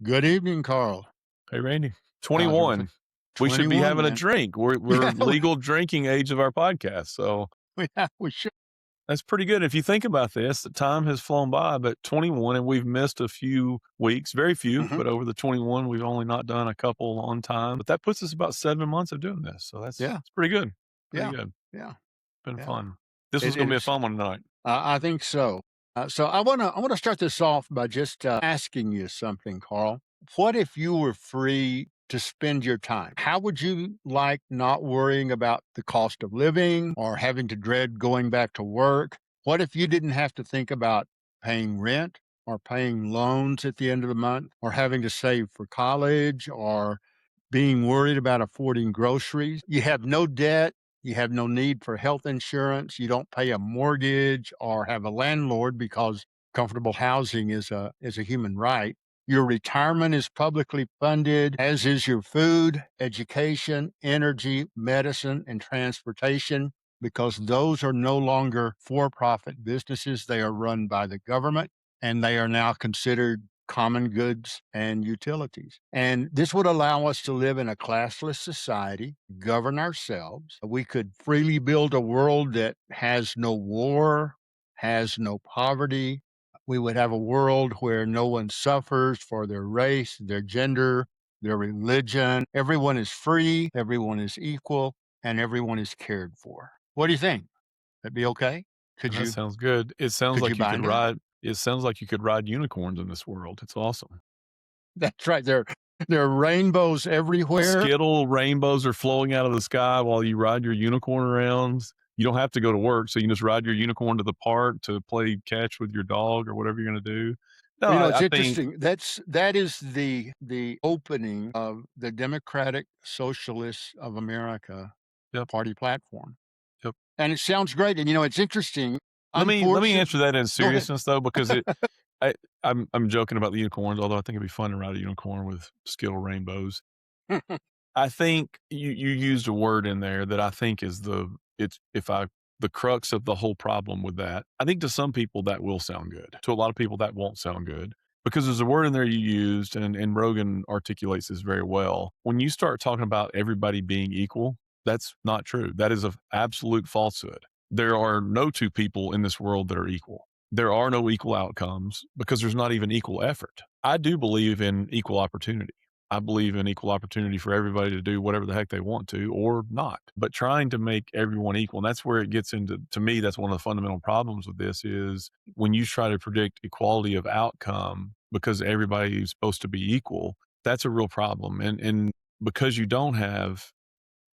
Good evening, Carl. Hey, Randy. How's everything? 21. We should be 21, having a man. drink. We're Yeah, legal drinking age of our podcast. So we should. that's pretty good. If you think about this, the time has flown by, but 21, and we've missed a few weeks, very few, Mhm. but over the 21, we've only not done a couple on time. But that puts us about 7 months of doing this. So that's Yeah, it's pretty good. Pretty yeah, good. yeah, Been yeah. fun. This was It going to be a is. fun one tonight. I think so. So I wanna start this off by just asking you something, Carl. What if you were free to spend your time? How would you like not worrying about the cost of living or having to dread going back to work? What if you didn't have to think about paying rent or paying loans at the end of the month or having to save for college or being worried about affording groceries? You have no debt. You have no need for health insurance. You don't pay a mortgage or have a landlord because comfortable housing is a human right. Your retirement is publicly funded, as is your food, education, energy, medicine, and transportation, because those are no longer for profit businesses. They are run by the government and they are now considered common goods and utilities. And this would allow us to live in a classless society, govern ourselves. We could freely build a world that has no war, has no poverty. We would have a world where no one suffers for their race, their gender, their religion. Everyone is free, everyone is equal, and everyone is cared for. What do you think? That'd be okay? Could And that you sounds good. It sounds could you like you buy could into that? ride. It sounds like you could ride unicorns in this world. It's awesome. That's right. There are rainbows everywhere. Skittle rainbows are flowing out of the sky while you ride your unicorn around. You don't have to go to work, so you can just ride your unicorn to the park to play catch with your dog or whatever you're going to do. No, Well, it's I think, interesting. That is the opening of the Democratic Socialists of America yep, party platform, yep. and it sounds great. And it's interesting. Let me answer Unfortunately, that in go ahead. seriousness though, because I'm joking about the unicorns, although I think it'd be fun to ride a unicorn with Skittle rainbows. I think you used a word in there that I think is the crux of the whole problem with that. I think to some people that will sound good. To a lot of people that won't sound good. Because there's a word in there you used, and Rogan articulates this very well. When you start talking about everybody being equal, that's not true. That is an absolute falsehood. There are no two people in this world that are equal. There are no equal outcomes because there's not even equal effort. I do believe in equal opportunity. I believe in equal opportunity for everybody to do whatever the heck they want to or not. But trying to make everyone equal, and that's where it gets into, to me, that's one of the fundamental problems with this is when you try to predict equality of outcome because everybody is supposed to be equal, that's a real problem. And because you don't have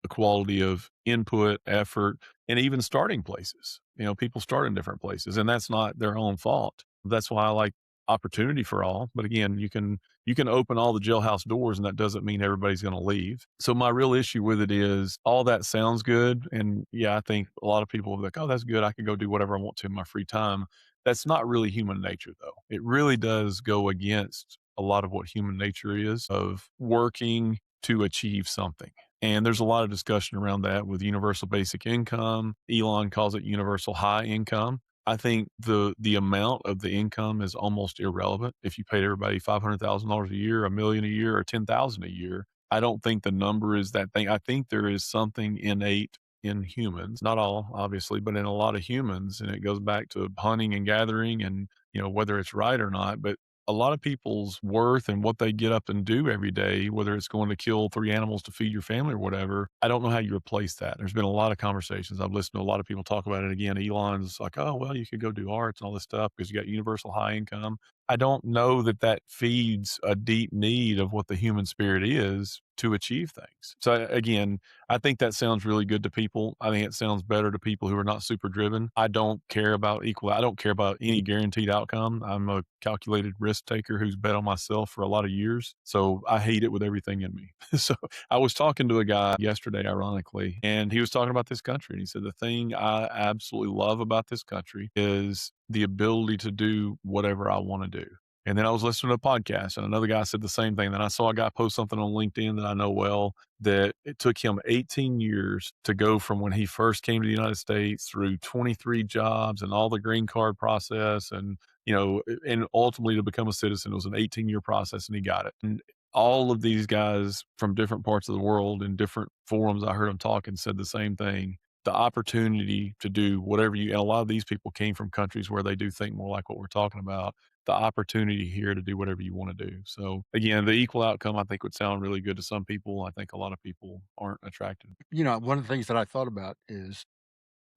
equality of input, effort, and even starting places. People start in different places, and that's not their own fault. That's why I like opportunity for all. But again, you can open all the jailhouse doors, and that doesn't mean everybody's going to leave. So my real issue with it is all that sounds good, and yeah, I think a lot of people are like, "Oh, that's good. I can go do whatever I want to in my free time." That's not really human nature, though. It really does go against a lot of what human nature is of working to achieve something. And there's a lot of discussion around that with universal basic income. Elon calls it universal high income. I think the amount of the income is almost irrelevant. If you paid everybody $500,000 a year, a million a year, or 10,000 a year, I don't think the number is that thing. I think there is something innate in humans, not all obviously, but in a lot of humans, and it goes back to hunting and gathering, and whether it's right or not. But a lot of people's worth and what they get up and do every day, whether it's going to kill 3 animals to feed your family or whatever, I don't know how you replace that. There's been a lot of conversations. I've listened to a lot of people talk about it again. Elon's like, "Oh, well, you could go do arts and all this stuff because you got universal high income." I don't know that that feeds a deep need of what the human spirit is to achieve things. So again, I think that sounds really good to people. I think it sounds better to people who are not super driven. I don't care about equal. I don't care about any guaranteed outcome. I'm a calculated risk taker who's bet on myself for a lot of years. So I hate it with everything in me. So I was talking to a guy yesterday, ironically, and he was talking about this country. And he said, the thing I absolutely love about this country is the ability to do whatever I want to do. And then I was listening to a podcast and another guy said the same thing. Then I saw a guy post something on LinkedIn that I know well, that it took him 18 years to go from when he first came to the United States through 23 jobs and all the green card process and and ultimately to become a citizen. It was an 18-year process, and he got it. And all of these guys from different parts of the world in different forums, I heard them talking, said the same thing. The opportunity to do whatever and a lot of these people came from countries where they do think more like what we're talking about. The opportunity here to do whatever you want to do. So again, the equal outcome I think would sound really good to some people. I think a lot of people aren't attracted. One of the things that I thought about is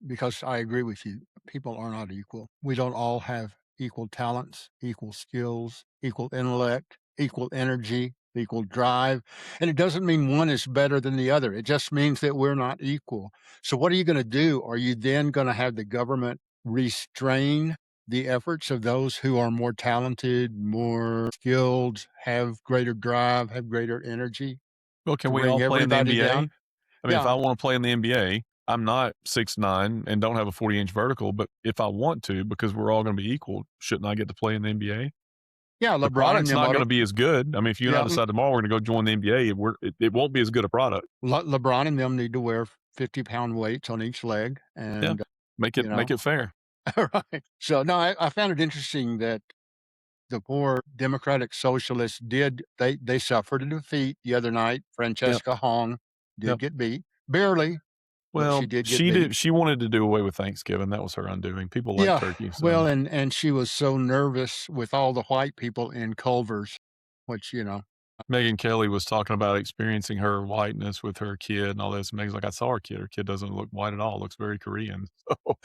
because I agree with you, people are not equal. We don't all have equal talents, equal skills, equal intellect, equal energy, equal drive. And it doesn't mean one is better than the other. It just means that we're not equal. So, what are you going to do? Are you then going to have the government restrain the efforts of those who are more talented, more skilled, have greater drive, have greater energy Well, can to we bring all play in the everybody NBA? down? I mean, if Yeah. I wanna play in the NBA, I'm not 6'9" and don't have a 40-inch vertical, but if I want to, because we're all gonna be equal, shouldn't I get to play in the NBA? Yeah. The LeBron and product's them not ought to, gonna be as good. I mean, if you and I yeah. decide tomorrow we're gonna go join the NBA, it won't be as good a product. LeBron and them need to wear 50-pound weights on each leg, Yeah. and, Make you it make know it fair. right. So, no, I found it interesting that the poor Democratic Socialists they suffered a defeat the other night. Yep, Francesca Hong did yep. get beat, barely, but she Well, did get beat. she wanted to do away with Thanksgiving, that was her undoing. People like Yeah, turkey, well, so and she was so nervous with all the white people in Culver's, which, Megyn Kelly was talking about experiencing her whiteness with her kid and all this. Megan's like, "I saw her kid. Her kid doesn't look white at all. Looks very Korean."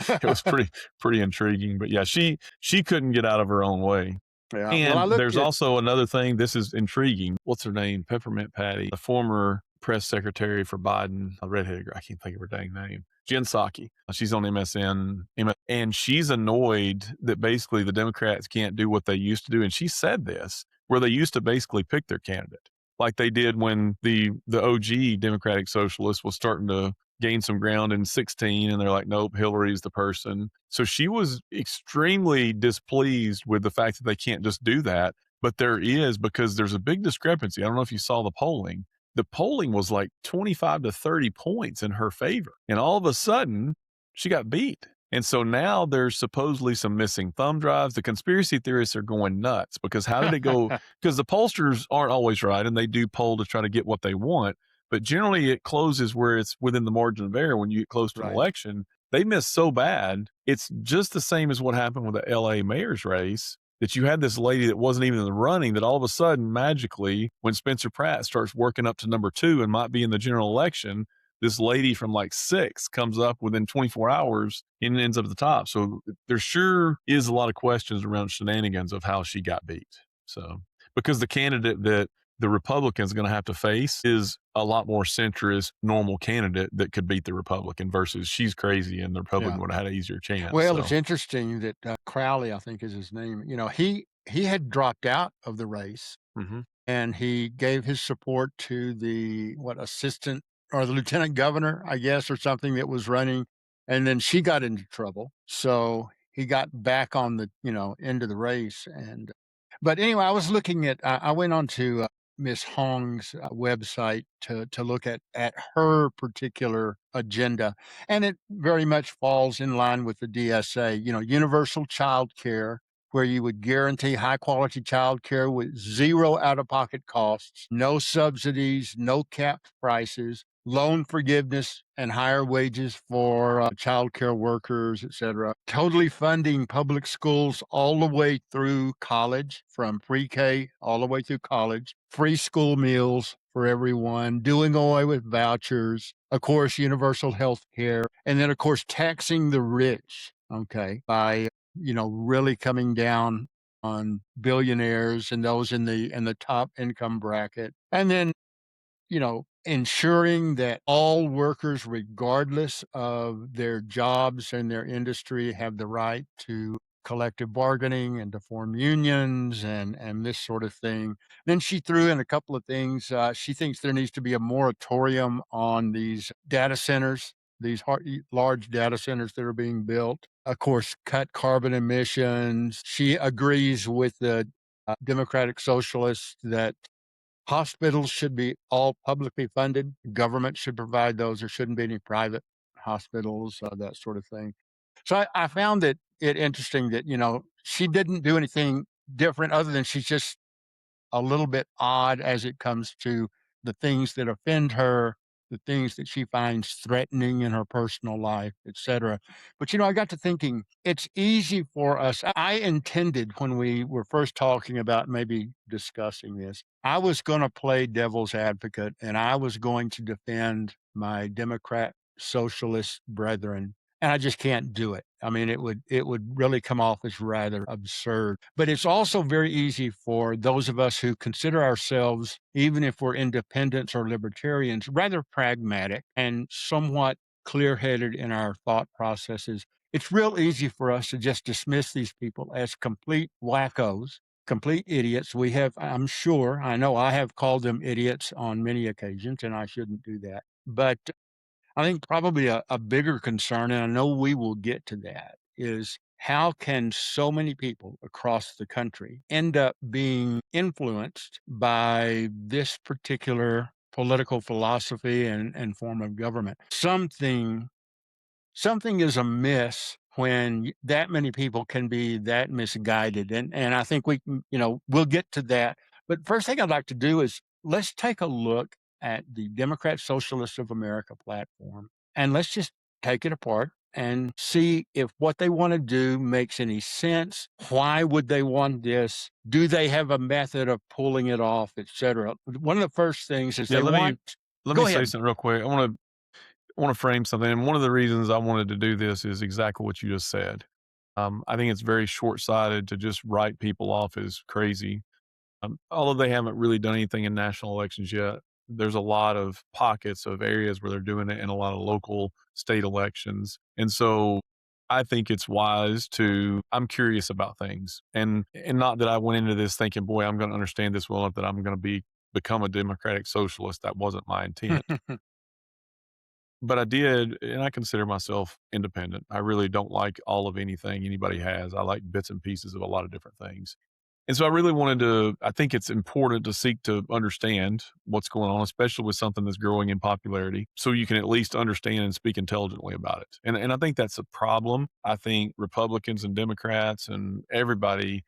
So it was pretty intriguing. But yeah, she couldn't get out of her own way. yeah, well, I And look there's at also another thing. This is intriguing. What's her name? Peppermint Patty, the former press secretary for Biden, a redheaded girl. I can't think of her dang name. Jen Psaki. She's on MSN, and she's annoyed that basically the Democrats can't do what they used to do. And she said this, where they used to basically pick their candidate, like they did when the OG Democratic Socialist was starting to gain some ground in 16, and they're like, nope, Hillary's the person. So she was extremely displeased with the fact that they can't just do that. But there is, because there's a big discrepancy. I don't know if you saw the polling. The polling was like 25 to 30 points in her favor. And all of a sudden, she got beat. And so now there's supposedly some missing thumb drives. The conspiracy theorists are going nuts because how did it go? Because the pollsters aren't always right and they do poll to try to get what they want. But generally, it closes where it's within the margin of error when you get close to an right. election. They missed so bad. It's just the same as what happened with the LA mayor's race, that you had this lady that wasn't even in the running, that all of a sudden, magically, when Spencer Pratt starts working up to number 2 and might be in the general election, this lady from like 6 comes up within 24 hours and ends up at the top. So there sure is a lot of questions around shenanigans of how she got beat. So, because the candidate that the Republicans are going to have to face is a lot more centrist, normal candidate that could beat the Republican, versus she's crazy and the Republican Yeah. would have had an easier chance. Well, it's So, interesting that, Crowley, I think is his name, he had dropped out of the race, mhm. and he gave his support to the, assistant or the lieutenant governor, I guess, or something that was running, and then she got into trouble, so he got back on the, end of the race, and but anyway, I was looking at I went on to, Miss Hong's, website to look at her particular agenda, and it very much falls in line with the DSA, universal child care, where you would guarantee high quality child care with zero out of pocket costs, no subsidies, no capped prices, loan forgiveness, and higher wages for child care workers, etc. Totally funding public schools all the way through college, from pre K all the way through college, free school meals for everyone, doing away with vouchers, of course, universal health care, and then, of course, taxing the rich, okay, by really coming down on billionaires and those in the top income bracket. And then, ensuring that all workers, regardless of their jobs and their industry, have the right to collective bargaining and to form unions and this sort of thing. Then she threw in a couple of things. She thinks there needs to be a moratorium on these data centers, these large data centers that are being built. Of course, cut carbon emissions. She agrees with the Democratic Socialists that hospitals should be all publicly funded. Government should provide those. There shouldn't be any private hospitals, that sort of thing. So I found it interesting that, she didn't do anything different other than she's just a little bit odd as it comes to the things that offend her, the things that she finds threatening in her personal life, etc. But I got to thinking it's easy for us. I intended when we were first talking about maybe discussing this, I was going to play devil's advocate and I was going to defend my Democrat socialist brethren, and I just can't do it. I mean, it would really come off as rather absurd. But it's also very easy for those of us who consider ourselves, even if we're independents or libertarians, rather pragmatic and somewhat clear-headed in our thought processes. It's real easy for us to just dismiss these people as complete wackos, complete idiots. I'm sure, I know I have called them idiots on many occasions, and I shouldn't do that. But I think probably a bigger concern, and I know we will get to that, is how can so many people across the country end up being influenced by this particular political philosophy and form of government? Something is amiss when that many people can be that misguided. And I think we'll get to that. But first thing I'd like to do is let's take a look at the Democrat Socialists of America platform, and let's just take it apart and see if what they want to do makes any sense. Why would they want this? Do they have a method of pulling it off, etc.? One of the first things is Yeah, they want. let me Go say ahead. something real quick. I want to frame something, and one of the reasons I wanted to do this is exactly what you just said. I think it's very short-sighted to just write people off as crazy. Although they haven't really done anything in national elections yet, there's a lot of pockets of areas where they're doing it in a lot of local state elections. And so I think it's wise to I'm curious about things. And not that I went into this thinking, boy, I'm going to understand this well enough that I'm going to become a democratic socialist. That wasn't my intent. But I did, and I consider myself independent. I really don't like all of anything anybody has. I like bits and pieces of a lot of different things. And so I really wanted to I think it's important to seek to understand what's going on, especially with something that's growing in popularity, so you can at least understand and speak intelligently about it. And I think that's a problem. I think Republicans and Democrats and everybody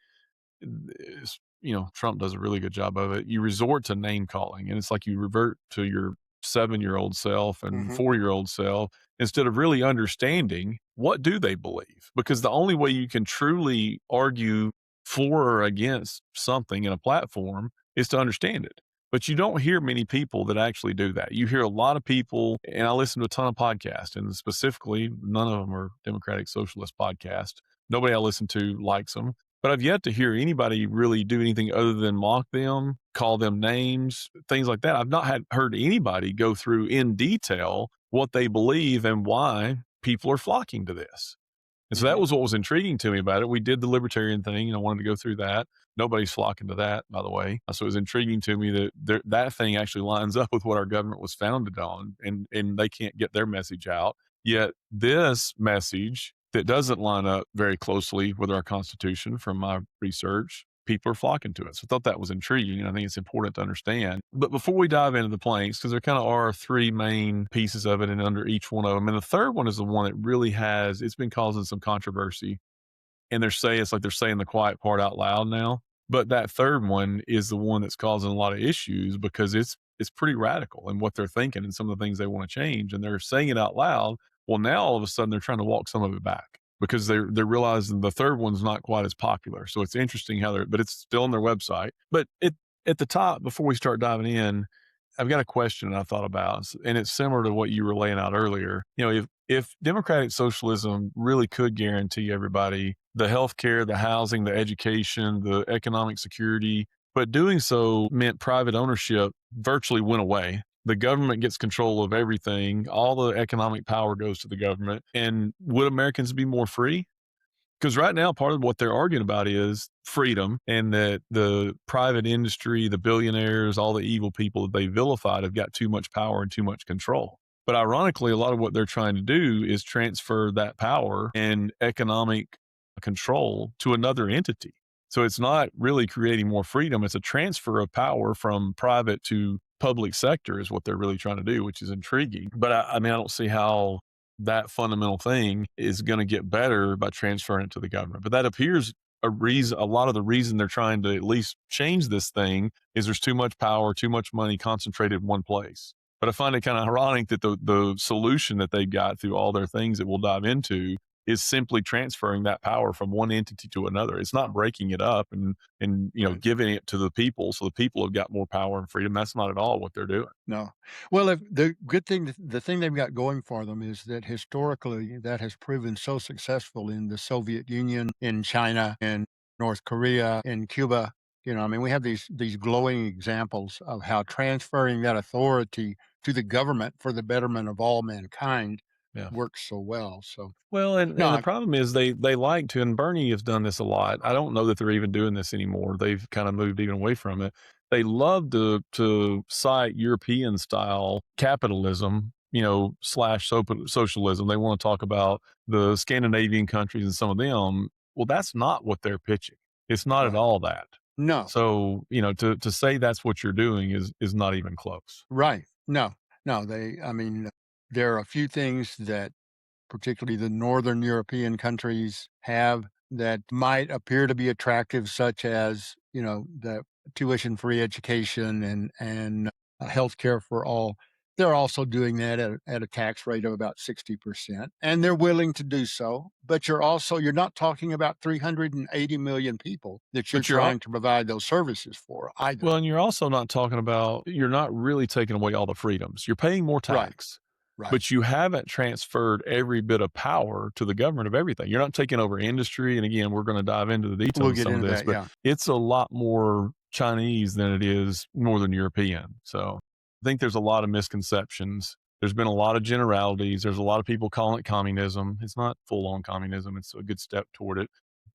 Trump does a really good job of it. You resort to name calling, and it's like you revert to your 7-year-old self and Mhm. 4-year-old self instead of really understanding what do they believe. Because the only way you can truly argue for or against something in a platform is to understand it. But you don't hear many people that actually do that. You hear a lot of people, and I listen to a ton of podcasts, and specifically, none of them are Democratic Socialist podcasts. Nobody I listen to likes them, but I've yet to hear anybody really do anything other than mock them, call them names, things like that. I've not heard anybody go through in detail what they believe and why people are flocking to this. And so that Mhm. was what was intriguing to me about it. We did the libertarian thing, and I wanted to go through that. Nobody's flocking to that, by the way. So it was intriguing to me that that thing actually lines up with what our government was founded on, and they can't get their message out. Yet this message that doesn't line up very closely with our Constitution, from my research, people are flocking to it. So I thought that was intriguing, and I think it's important to understand. But before we dive into the planks, because there kind of are three main pieces of it, and under each one of them, and the third one is the one that really it's been causing some controversy. And it's like they're saying the quiet part out loud now. But that third one is the one that's causing a lot of issues because it's pretty radical in what they're thinking and some of the things they want to change. And they're saying it out loud. Well, now all of a sudden they're trying to walk some of it back because they're realizing the third one's not quite as popular. So it's interesting but it's still on their website. But at the top, before we start diving in, I've got a question I thought about, and it's similar to what you were laying out earlier. If democratic socialism really could guarantee everybody the health care, the housing, the education, the economic security, but doing so meant private ownership virtually went away. The government gets control of everything. All the economic power goes to the government. And would Americans be more free? Because right now, part of what they're arguing about is freedom, and that the private industry, the billionaires, all the evil people that they vilified have got too much power and too much control. But ironically, a lot of what they're trying to do is transfer that power and economic control to another entity. So it's not really creating more freedom. It's a transfer of power from private to public sector is what they're really trying to do, which is intriguing. But I mean, I don't see how. that fundamental thing is going to get better by transferring it to the government. But that appears a lot of the reason they're trying to at least change this thing is there's too much power, too much money concentrated in one place. But I find it kind of ironic that the solution that they've got through all their things that we'll dive into is simply transferring that power from one entity to another. It's not breaking it up and Right. giving it to the people so the people have got more power and freedom. That's not at all what they're doing. No. Well, if the good thing the thing they've got going for them is that historically that has proven so successful in the Soviet Union, in China, in North Korea, in Cuba. I mean, we have these glowing examples of how transferring that authority to the government for the betterment of all mankind Yeah. works so well. So, Well, and the no, problem is they like to, and Bernie has done this a lot. I don't know that they're even doing this anymore. They've kind of moved even away from it. They love to cite European style capitalism, slash socialism. They want to talk about the Scandinavian countries and some of them. Well, that's not what they're pitching. It's not at right. all that. No, So, to say that's what you're doing is not even close. right. No, no, I mean, there are a few things that particularly the Northern European countries have that might appear to be attractive, such as, the tuition-free education and healthcare for all. They're also doing that at a tax rate of about 60%, and they're willing to do so. But you're not talking about 380 million people that you're But you're trying to provide those services for either. Well, and you're also not talking about you're not really taking away all the freedoms. You're paying more Right, tax, right. but you haven't transferred every bit of power to the government of everything. You're not taking over industry. And again, we're going to dive into the details We'll of get some of into this, that, but yeah. it's a lot more Chinese than it is Northern European. So I think there's a lot of misconceptions. There's been a lot of generalities. There's a lot of people calling it communism. It's not full on communism. It's a good step toward it.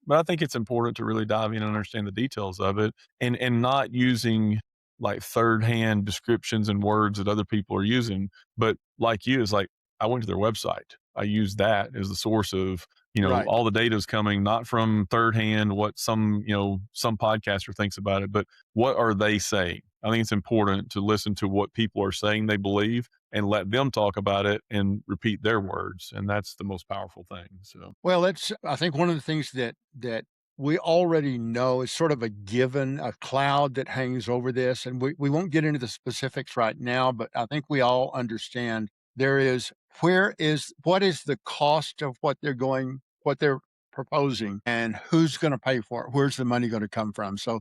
But I think it's important to really dive in and understand the details of it and not using like third hand descriptions and words that other people are using. But like you, is like I went to their website. I used that as the source of, Right. all the data is coming not from third hand, what some podcaster thinks about it, but what are they saying? I think it's important to listen to what people are saying they believe and let them talk about it and repeat their words. And that's the most powerful thing. So Well, I think one of the things that we already know is sort of a given, a cloud that hangs over this, and we won't get into the specifics right now, but I think we all understand there is what is the cost of what they're proposing and who's gonna pay for it? Where's the money gonna come from? So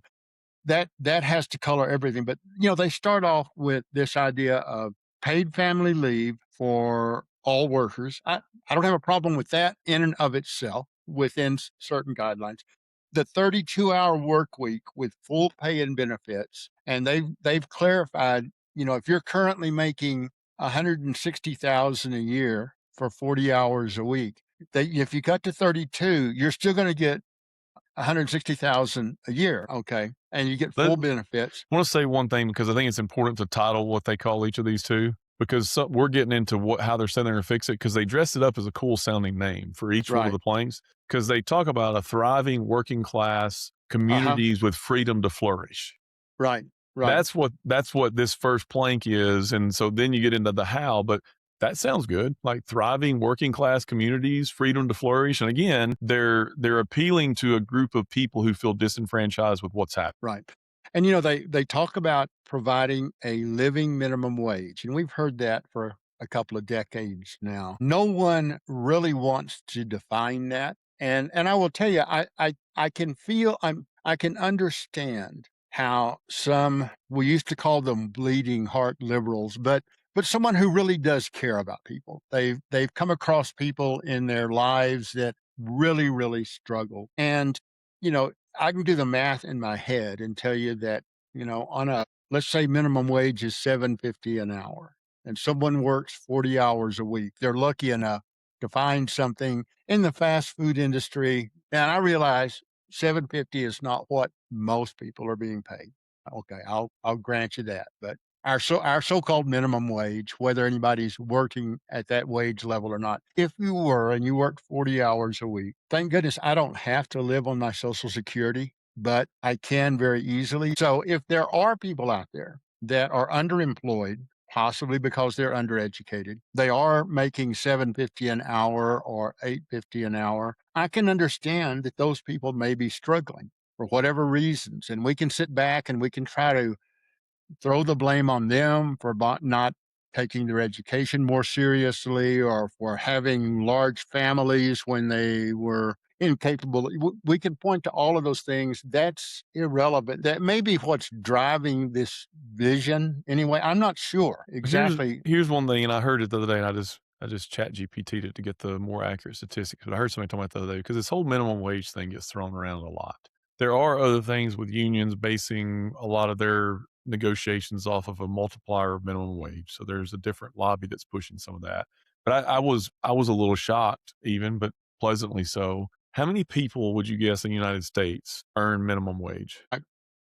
that has to color everything. But they start off with this idea of paid family leave for all workers. I don't have a problem with that in and of itself within certain guidelines. The 32-hour work week with full pay and benefits, and they've clarified. If you're currently making 160,000 a year for 40 hours a week, that if you cut to 32, you're still going to get 160,000 a year, okay, and you get let, full benefits. I want to say one thing because I think it's important to title what they call each of these two because we're getting into how they're saying they're going to fix it because they dressed it up as a cool sounding name for each one of Right. the planks because they talk about a thriving working class Uh-huh. communities with freedom to flourish. Right. Right. That's what this first plank is, and so then you get into the how, but that sounds good. Like thriving working class communities, freedom to flourish, and again, they're appealing to a group of people who feel disenfranchised with what's happening. Right. And they talk about providing a living minimum wage, and we've heard that for a couple of decades now. No one really wants to define that. And I will tell you, I can feel I can understand how some we used to call them bleeding heart liberals, but someone who really does care about people. They've come across people in their lives that really, really struggle. And, you know, I can do the math in my head and tell you that, on a let's say minimum wage is 7.50 an hour and someone works 40 hours a week. They're lucky enough to find something in the fast food industry. And I realize 7.50 is not what most people are being paid. Okay, I'll grant you that. But our so-called minimum wage, whether anybody's working at that wage level or not. If you were and you worked 40 hours a week, thank goodness I don't have to live on my Social Security, but I can very easily. So if there are people out there that are underemployed possibly because they're undereducated. They are making 7.50 an hour or 8.50 an hour. I can understand that those people may be struggling for whatever reasons, and we can sit back and we can try to throw the blame on them for not taking their education more seriously or for having large families when they were incapable. We can point to all of those things. That's irrelevant. That may be what's driving this vision anyway. I'm not sure Here's exactly. here's one thing, and I heard it the other day, and I just chat GPT'd it to get the more accurate statistics. But I heard somebody talking about it the other day because this whole minimum wage thing gets thrown around a lot. There are other things with unions basing a lot of their negotiations off of a multiplier of minimum wage. So there's a different lobby that's pushing some of that. But I was a little shocked, even, but pleasantly so. How many people would you guess in the United States earn minimum wage? I,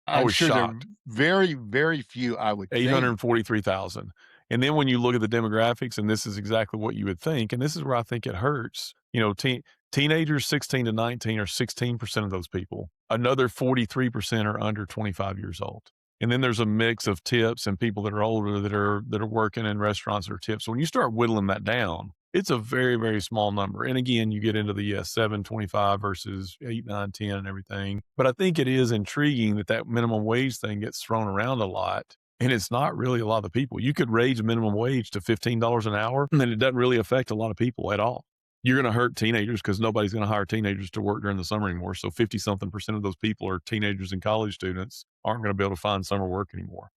I I'm was sure there are shocked. very, very few, I would think. 843,000. And then when you look at the demographics, and this is exactly what you would think, and this is where I think it hurts. Teenagers 16 to 19 are 16% of those people. Another 43% are under 25 years old. And then there's a mix of tips and people that are older that are working in restaurants or tips. So when you start whittling that down, it's a very, very small number. And again, you get into the 725 versus 8, 9, 10 and everything. But I think it is intriguing that minimum wage thing gets thrown around a lot. And it's not really a lot of people. You could raise minimum wage to $15 an hour, and it doesn't really affect a lot of people at all. You're going to hurt teenagers because nobody's going to hire teenagers to work during the summer anymore. So 50 something percent of those people are teenagers and college students aren't going to be able to find summer work anymore.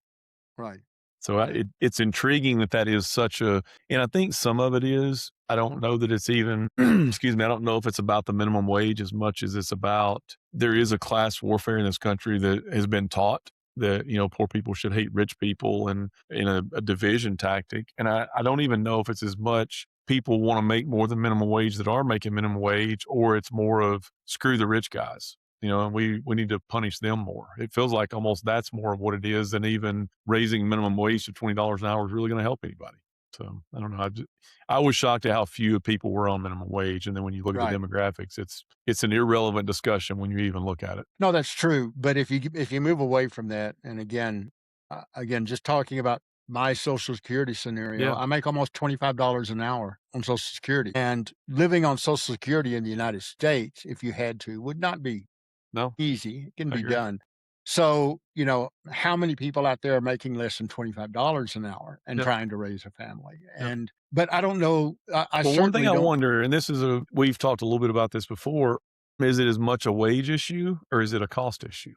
Right. So Right. it's intriguing that is such a, and I think some of it is, I don't know that it's even, excuse me, I don't know if it's about the minimum wage as much as it's about, there is a class warfare in this country that has been taught that, poor people should hate rich people and in a division tactic. And I don't even know if it's as much people want to make more than minimum wage that are making minimum wage, or it's more of screw the rich guys. And we need to punish them more. It feels like almost that's more of what it is than even raising minimum wage to $20 an hour is really going to help anybody. So I don't know. I was shocked at how few people were on minimum wage, and then when you look at the Right. demographics, it's an irrelevant discussion when you even look at it. No, that's true. But if you move away from that, and again, just talking about my Social Security scenario, Yeah, I make almost $25 an hour on Social Security, and living on Social Security in the United States, if you had to, would not be no, easy. It can I be agree. done. So, how many people out there are making less than $25 an hour and Yep, trying to raise a family? yep. But I don't know. I Well, one thing certainly I don't. wonder, and we've talked a little bit about this before, is it as much a wage issue or is it a cost issue?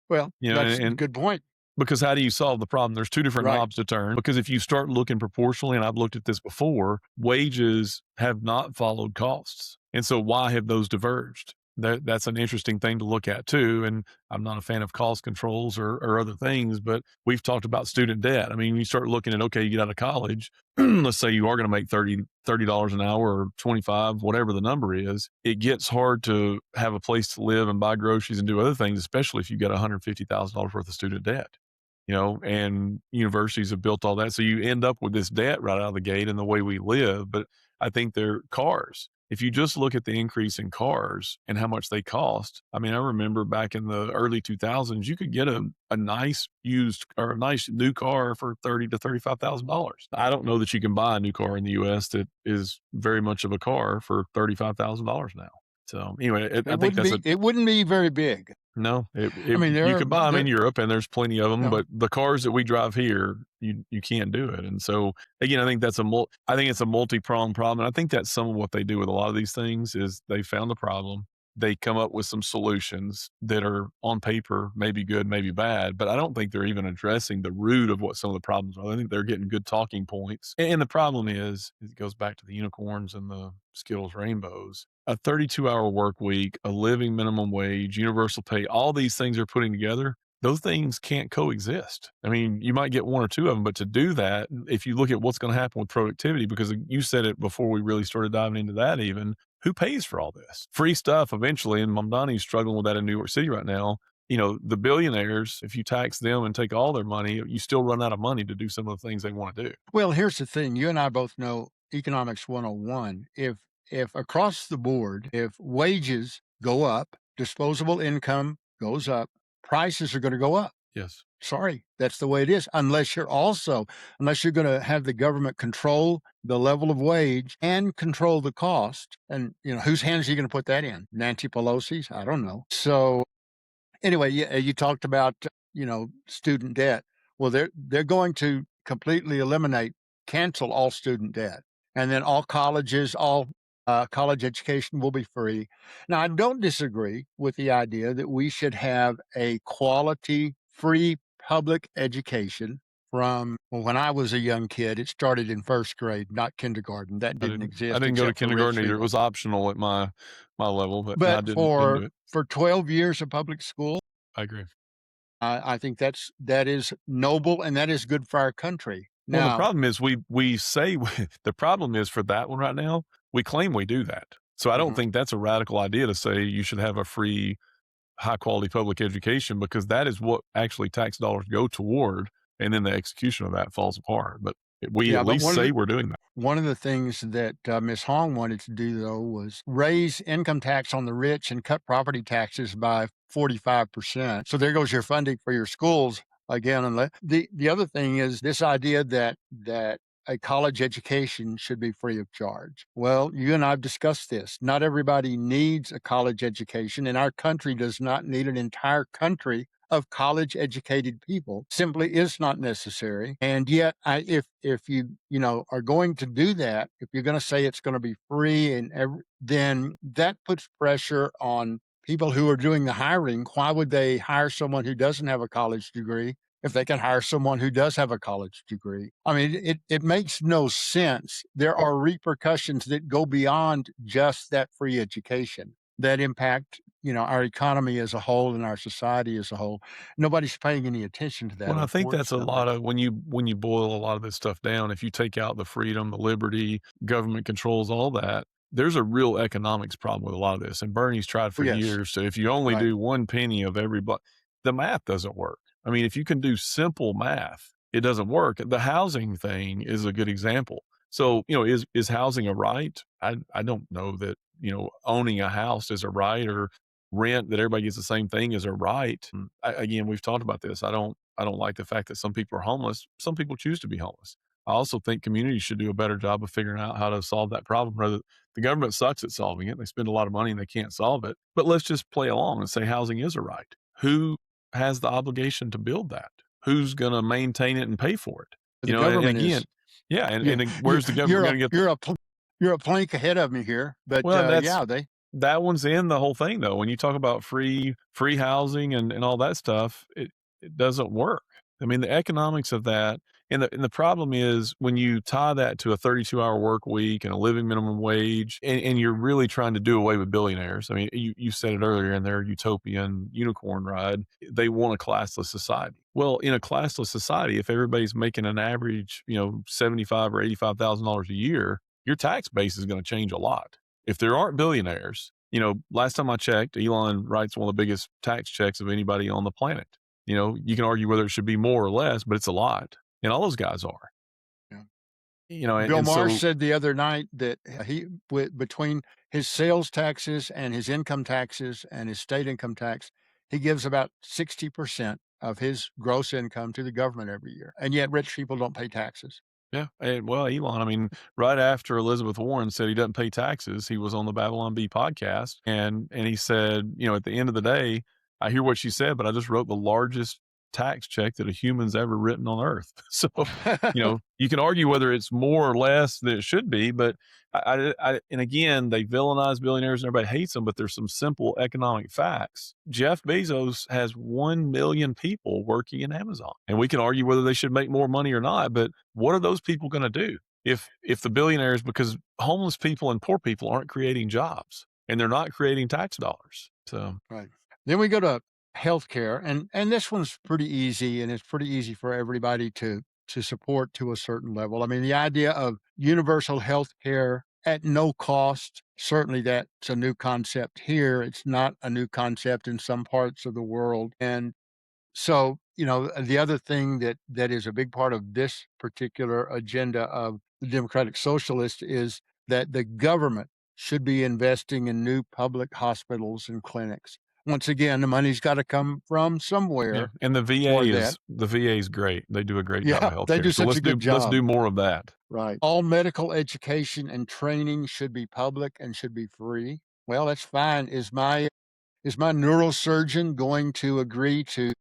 Well, You know, that's a and good point. Because how do you solve the problem? There's 2 different Right. knobs to turn, because if you start looking proportionally, and I've looked at this before, wages have not followed costs. And so why have those diverged? That's an interesting thing to look at too, and I'm not a fan of cost controls or other things, but we've talked about student debt. I mean, you start looking at, okay, you get out of college, let's say you are gonna make $30 an hour or 25, whatever the number is, it gets hard to have a place to live and buy groceries and do other things, especially if you got $150,000 worth of student debt. And universities have built all that. So you end up with this debt right out of the gate in the way we live. But I think they're cars. If you just look at the increase in cars and how much they cost, I mean, I remember back in the early 2000s, you could get a nice used or a nice new car for $30,000 to $35,000. I don't know that you can buy a new car in the US that is very much of a car for $35,000 now. So anyway, I It think wouldn't that's be. It wouldn't be very big. no, I mean, you could buy them in Europe, and there's plenty of them, no. but the cars that we drive here, you can't do it, and so, again, I think it's a multi-pronged problem, and I think that's some of what they do with a lot of these things is they found the problem, they come up with some solutions that are on paper, maybe good, maybe bad, but I don't think they're even addressing the root of what some of the problems are. I think they're getting good talking points, and the problem is, it goes back to the unicorns and the Skittles rainbows, a 32-hour work week, a living minimum wage, universal pay, all these things are putting together, those things can't coexist. I mean, you might get one or two of them, but to do that, if you look at what's going to happen with productivity, because you said it before we really started diving into that even, who pays for all this? Free stuff eventually, and Mamdani's struggling with that in New York City right now. The billionaires, if you tax them and take all their money, you still run out of money to do some of the things they want to do. Well, here's the thing. You and I both know economics 101. If across the board, if wages go up, disposable income goes up, prices are going to go up. Yes. Sorry, that's the way it is. Unless you're going to have the government control the level of wage and control the cost. And, whose hands are you going to put that in? Nancy Pelosi's? I don't know. So, anyway, yeah, you talked about, student debt. Well, they're going to completely cancel all student debt, and then all college education will be free. Now, I don't disagree with the idea that we should have a quality, free public education from when I was a young kid. It started in first grade, not kindergarten. That didn't I exist didn't go to except for rich kindergarten either. It people. was optional at my level, but I But didn't do it. for 12 years of public school, I agree. I think that is noble and that is good for our country. Well, the Now, problem is we say the problem is for that one right now, we claim we do that. So I don't mhm, think that's a radical idea to say you should have a free, high quality public education because that is what actually tax dollars go toward, and then the execution of that falls apart. But we yeah, at but least say we're doing that. one of the things that Ms. Hong wanted to do, though, was raise income tax on the rich and cut property taxes by 45%. So there goes your funding for your schools again. And the other thing is this idea that a college education should be free of charge. Well, you and I've discussed this. Not everybody needs a college education, and our country does not need an entire country of college educated people. Simply is not necessary. And yet if you are going to do that, if you're going to say it's going to be free then that puts pressure on people who are doing the hiring. Why would they hire someone who doesn't have a college degree if they can hire someone who does have a college degree? I mean, it makes no sense. There are repercussions that go beyond just that free education that impact, our economy as a whole and our society as a whole. Nobody's paying any attention to that, Well, I think that's a lot unfortunately. of when you boil a lot of this stuff down, if you take out the freedom, the liberty, government controls all that, there's a real economics problem with a lot of this. And Bernie's tried Oh, for yes, years. So if you only right. do one penny of everybody, the math doesn't work. I mean, if you can do simple math, it doesn't work. The housing thing is a good example. So, is housing a right? I don't know that, owning a house is a right or rent that everybody gets the same thing is a right. Again, we've talked about this. I don't like the fact that some people are homeless. Some people choose to be homeless. I also think communities should do a better job of figuring out how to solve that problem. Rather, the government sucks at solving it. They spend a lot of money and they can't solve it. But let's just play along and say housing is a right. Who has the obligation to build that? Who's going to maintain it and pay for it? The And government again, is yeah, yeah, where's the government you're going a to get the? you're a pl you're a plank ahead of me here, but, Well, that's yeah, they that one's in the whole thing though. When you talk about free housing and all that stuff, it doesn't work. I mean, the economics of that and the problem is when you tie that to a 32-hour work week and a living minimum wage, and you're really trying to do away with billionaires. I mean, you said it earlier in their utopian unicorn ride, they want a classless society. Well, in a classless society, if everybody's making an average, 75 or $85,000 a year, your tax base is going to change a lot. If there aren't billionaires, last time I checked, Elon writes one of the biggest tax checks of anybody on the planet. You can argue whether it should be more or less, but it's a lot. And all those guys are. yeah. And, Bill and Maher so said the other night that between his sales taxes and his income taxes and his state income tax, he gives about 60% of his gross income to the government every year, and yet rich people don't pay taxes. yeah, and well, Elon, I mean, right after Elizabeth Warren said he doesn't pay taxes, he was on the Babylon Bee podcast, and he said, at the end of the day, I hear what she said, but I just wrote the largest tax check that a human's ever written on Earth. So, you can argue whether it's more or less than it should be, but and again, they villainize billionaires and everybody hates them, but there's some simple economic facts. Jeff Bezos has 1 million people working in Amazon, and we can argue whether they should make more money or not, but what are those people going to do if the billionaires, because homeless people and poor people aren't creating jobs and they're not creating tax dollars. So Right. Then we go to healthcare, and this one's pretty easy, and it's pretty easy for everybody to support to a certain level. I mean, the idea of universal health care at no cost, certainly that's a new concept here. It's not a new concept in some parts of the world. And so, the other thing that is a big part of this particular agenda of the Democratic Socialists is that the government should be investing in new public hospitals and clinics. Once again, the money's got to come from Yeah, somewhere and for that. The VA is great. They do a great job Yeah, of they do healthcare. So such a good let's job. do more of that. Right. All medical education and training should be public and should be free. Well, that's fine. Is my neurosurgeon going to agree to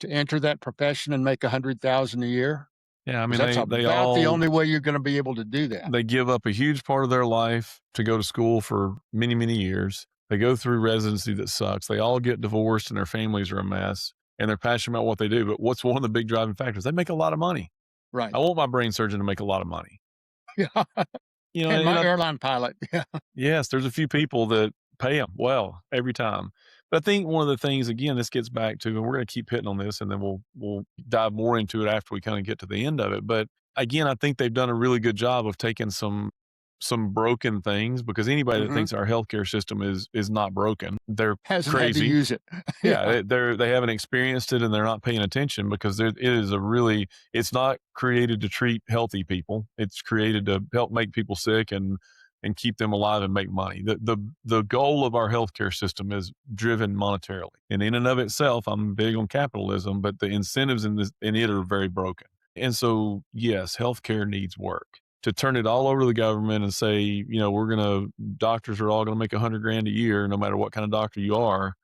enter that profession and make 100,000 a year? Yeah, I Because mean that's they about the all only way you're going to be able to do that. they give up a huge part of their life to go to school for many, many years. They go through residency that sucks. They all get divorced and their families are a mess and they're passionate about what they do. But what's one of the big driving factors? They make a lot of money. I Right. want my brain surgeon to make a lot of money. Yeah. You know, And and my I, airline pilot. Yeah. yes, there's a few people that pay them well every time. But I think one of the things, again, this gets back to, and we're going to keep hitting on this, and then we'll dive more into it after we kind of get to the end of it. But again, I think they've done a really good job of taking some broken things because anybody that Hmm. thinks our healthcare system is not broken, they're Hasn't had to crazy. use it. Yeah, Yeah. they haven't experienced it and they're not paying attention because it is a really it's not created to treat healthy people. It's created to help make people sick and keep them alive and make money. The goal of our healthcare system is driven monetarily. And in and of itself, I'm big on capitalism, but the incentives in it are very broken. And so, yes, healthcare needs work. To turn it all over to the government and say, doctors are all gonna make 100 grand a year, no matter what kind of doctor you are,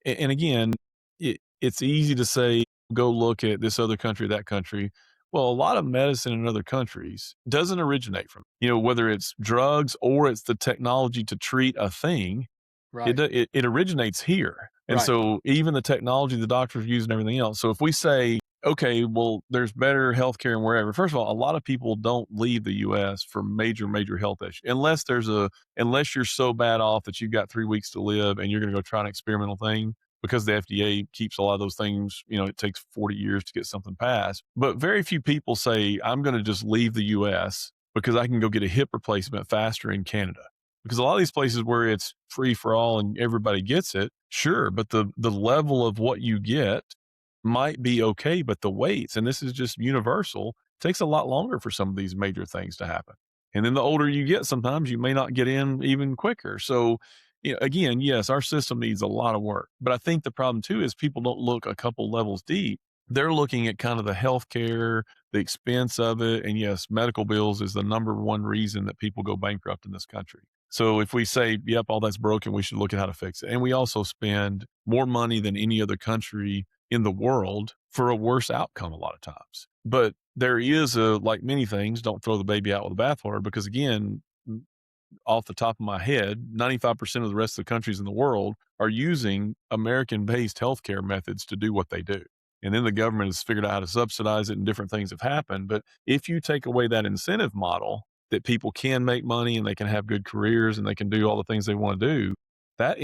and again, it's easy to say, go look at this other country, that country. Well, a lot of medicine in other countries doesn't originate from, whether it's drugs or it's the technology to treat a thing, Right. it originates here. And Right. so even the technology the doctors use and everything else. So if we say, okay, well, there's better healthcare and wherever. First of all, a lot of people don't leave the US for major, major health issues unless you're so bad off that you've got 3 weeks to live and you're going to go try an experimental thing because the FDA keeps a lot of those things, it takes 40 years to get something passed. But very few people say, I'm going to just leave the US because I can go get a hip replacement faster in Canada. Because a lot of these places where it's free for all and everybody gets it, sure, but the level of what you get might be okay, but the waits, and this is just universal, takes a lot longer for some of these major things to happen. And then the older you get, sometimes you may not get in even quicker. So, again, yes, our system needs a lot of work. But I think the problem too is people don't look a couple levels deep. They're looking at kind of the healthcare, the expense of it. And yes, medical bills is the number one reason that people go bankrupt in this country. So if we say, yep, all that's broken, we should look at how to fix it. And we also spend more money than any other country in the world for a worse outcome a lot of times. But there is like many things, don't throw the baby out with the bathwater because again, off the top of my head, 95% of the rest of the countries in the world are using American based healthcare methods to do what they do. And then the government has figured out how to subsidize it and different things have happened. But if you take away that incentive model that people can make money and they can have good careers and they can do all the things they want to do, that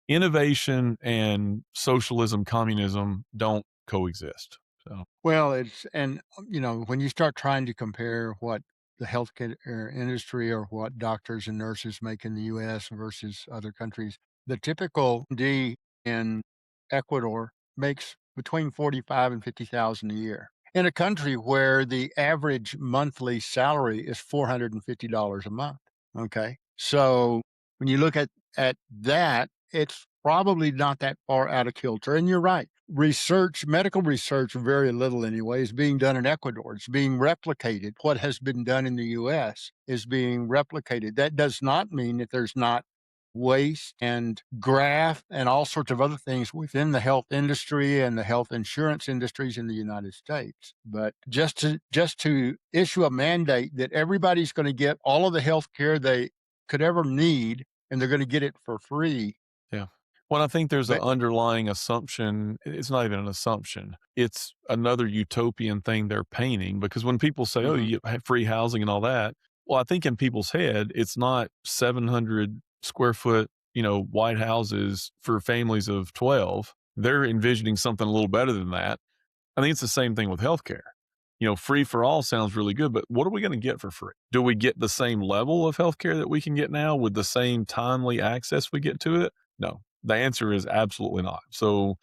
innovation and socialism, communism don't coexist. So, Well, when you start trying to compare what the healthcare industry or what doctors and nurses make in the US versus other countries, the typical D in Ecuador makes between 45 and 50,000 a year. In a country where the average monthly salary is $450 a month. Okay. So when you look at that, it's probably not that far out of kilter. And you're right. Medical research, very little anyway, is being done in Ecuador. It's being replicated. What has been done in the US is being replicated. That does not mean that there's not waste and graft and all sorts of other things within the health industry and the health insurance industries in the United States. But just to issue a mandate that everybody's going to get all of the health care they could ever need and they're going to get it for free. yeah. Well, I think there's an But underlying assumption. It's not even an assumption. It's another utopian thing they're painting because when people say, oh, mhm, you have free housing and all that, well, I think in people's head, it's not 700 square foot, white houses for families of 12. They're envisioning something a little better than that. I think it's the same thing with healthcare. Free for all sounds really good, but what are we going to get for free? Do we get the same level of healthcare that we can get now with the same timely access we get to it? No. The answer is absolutely not. So,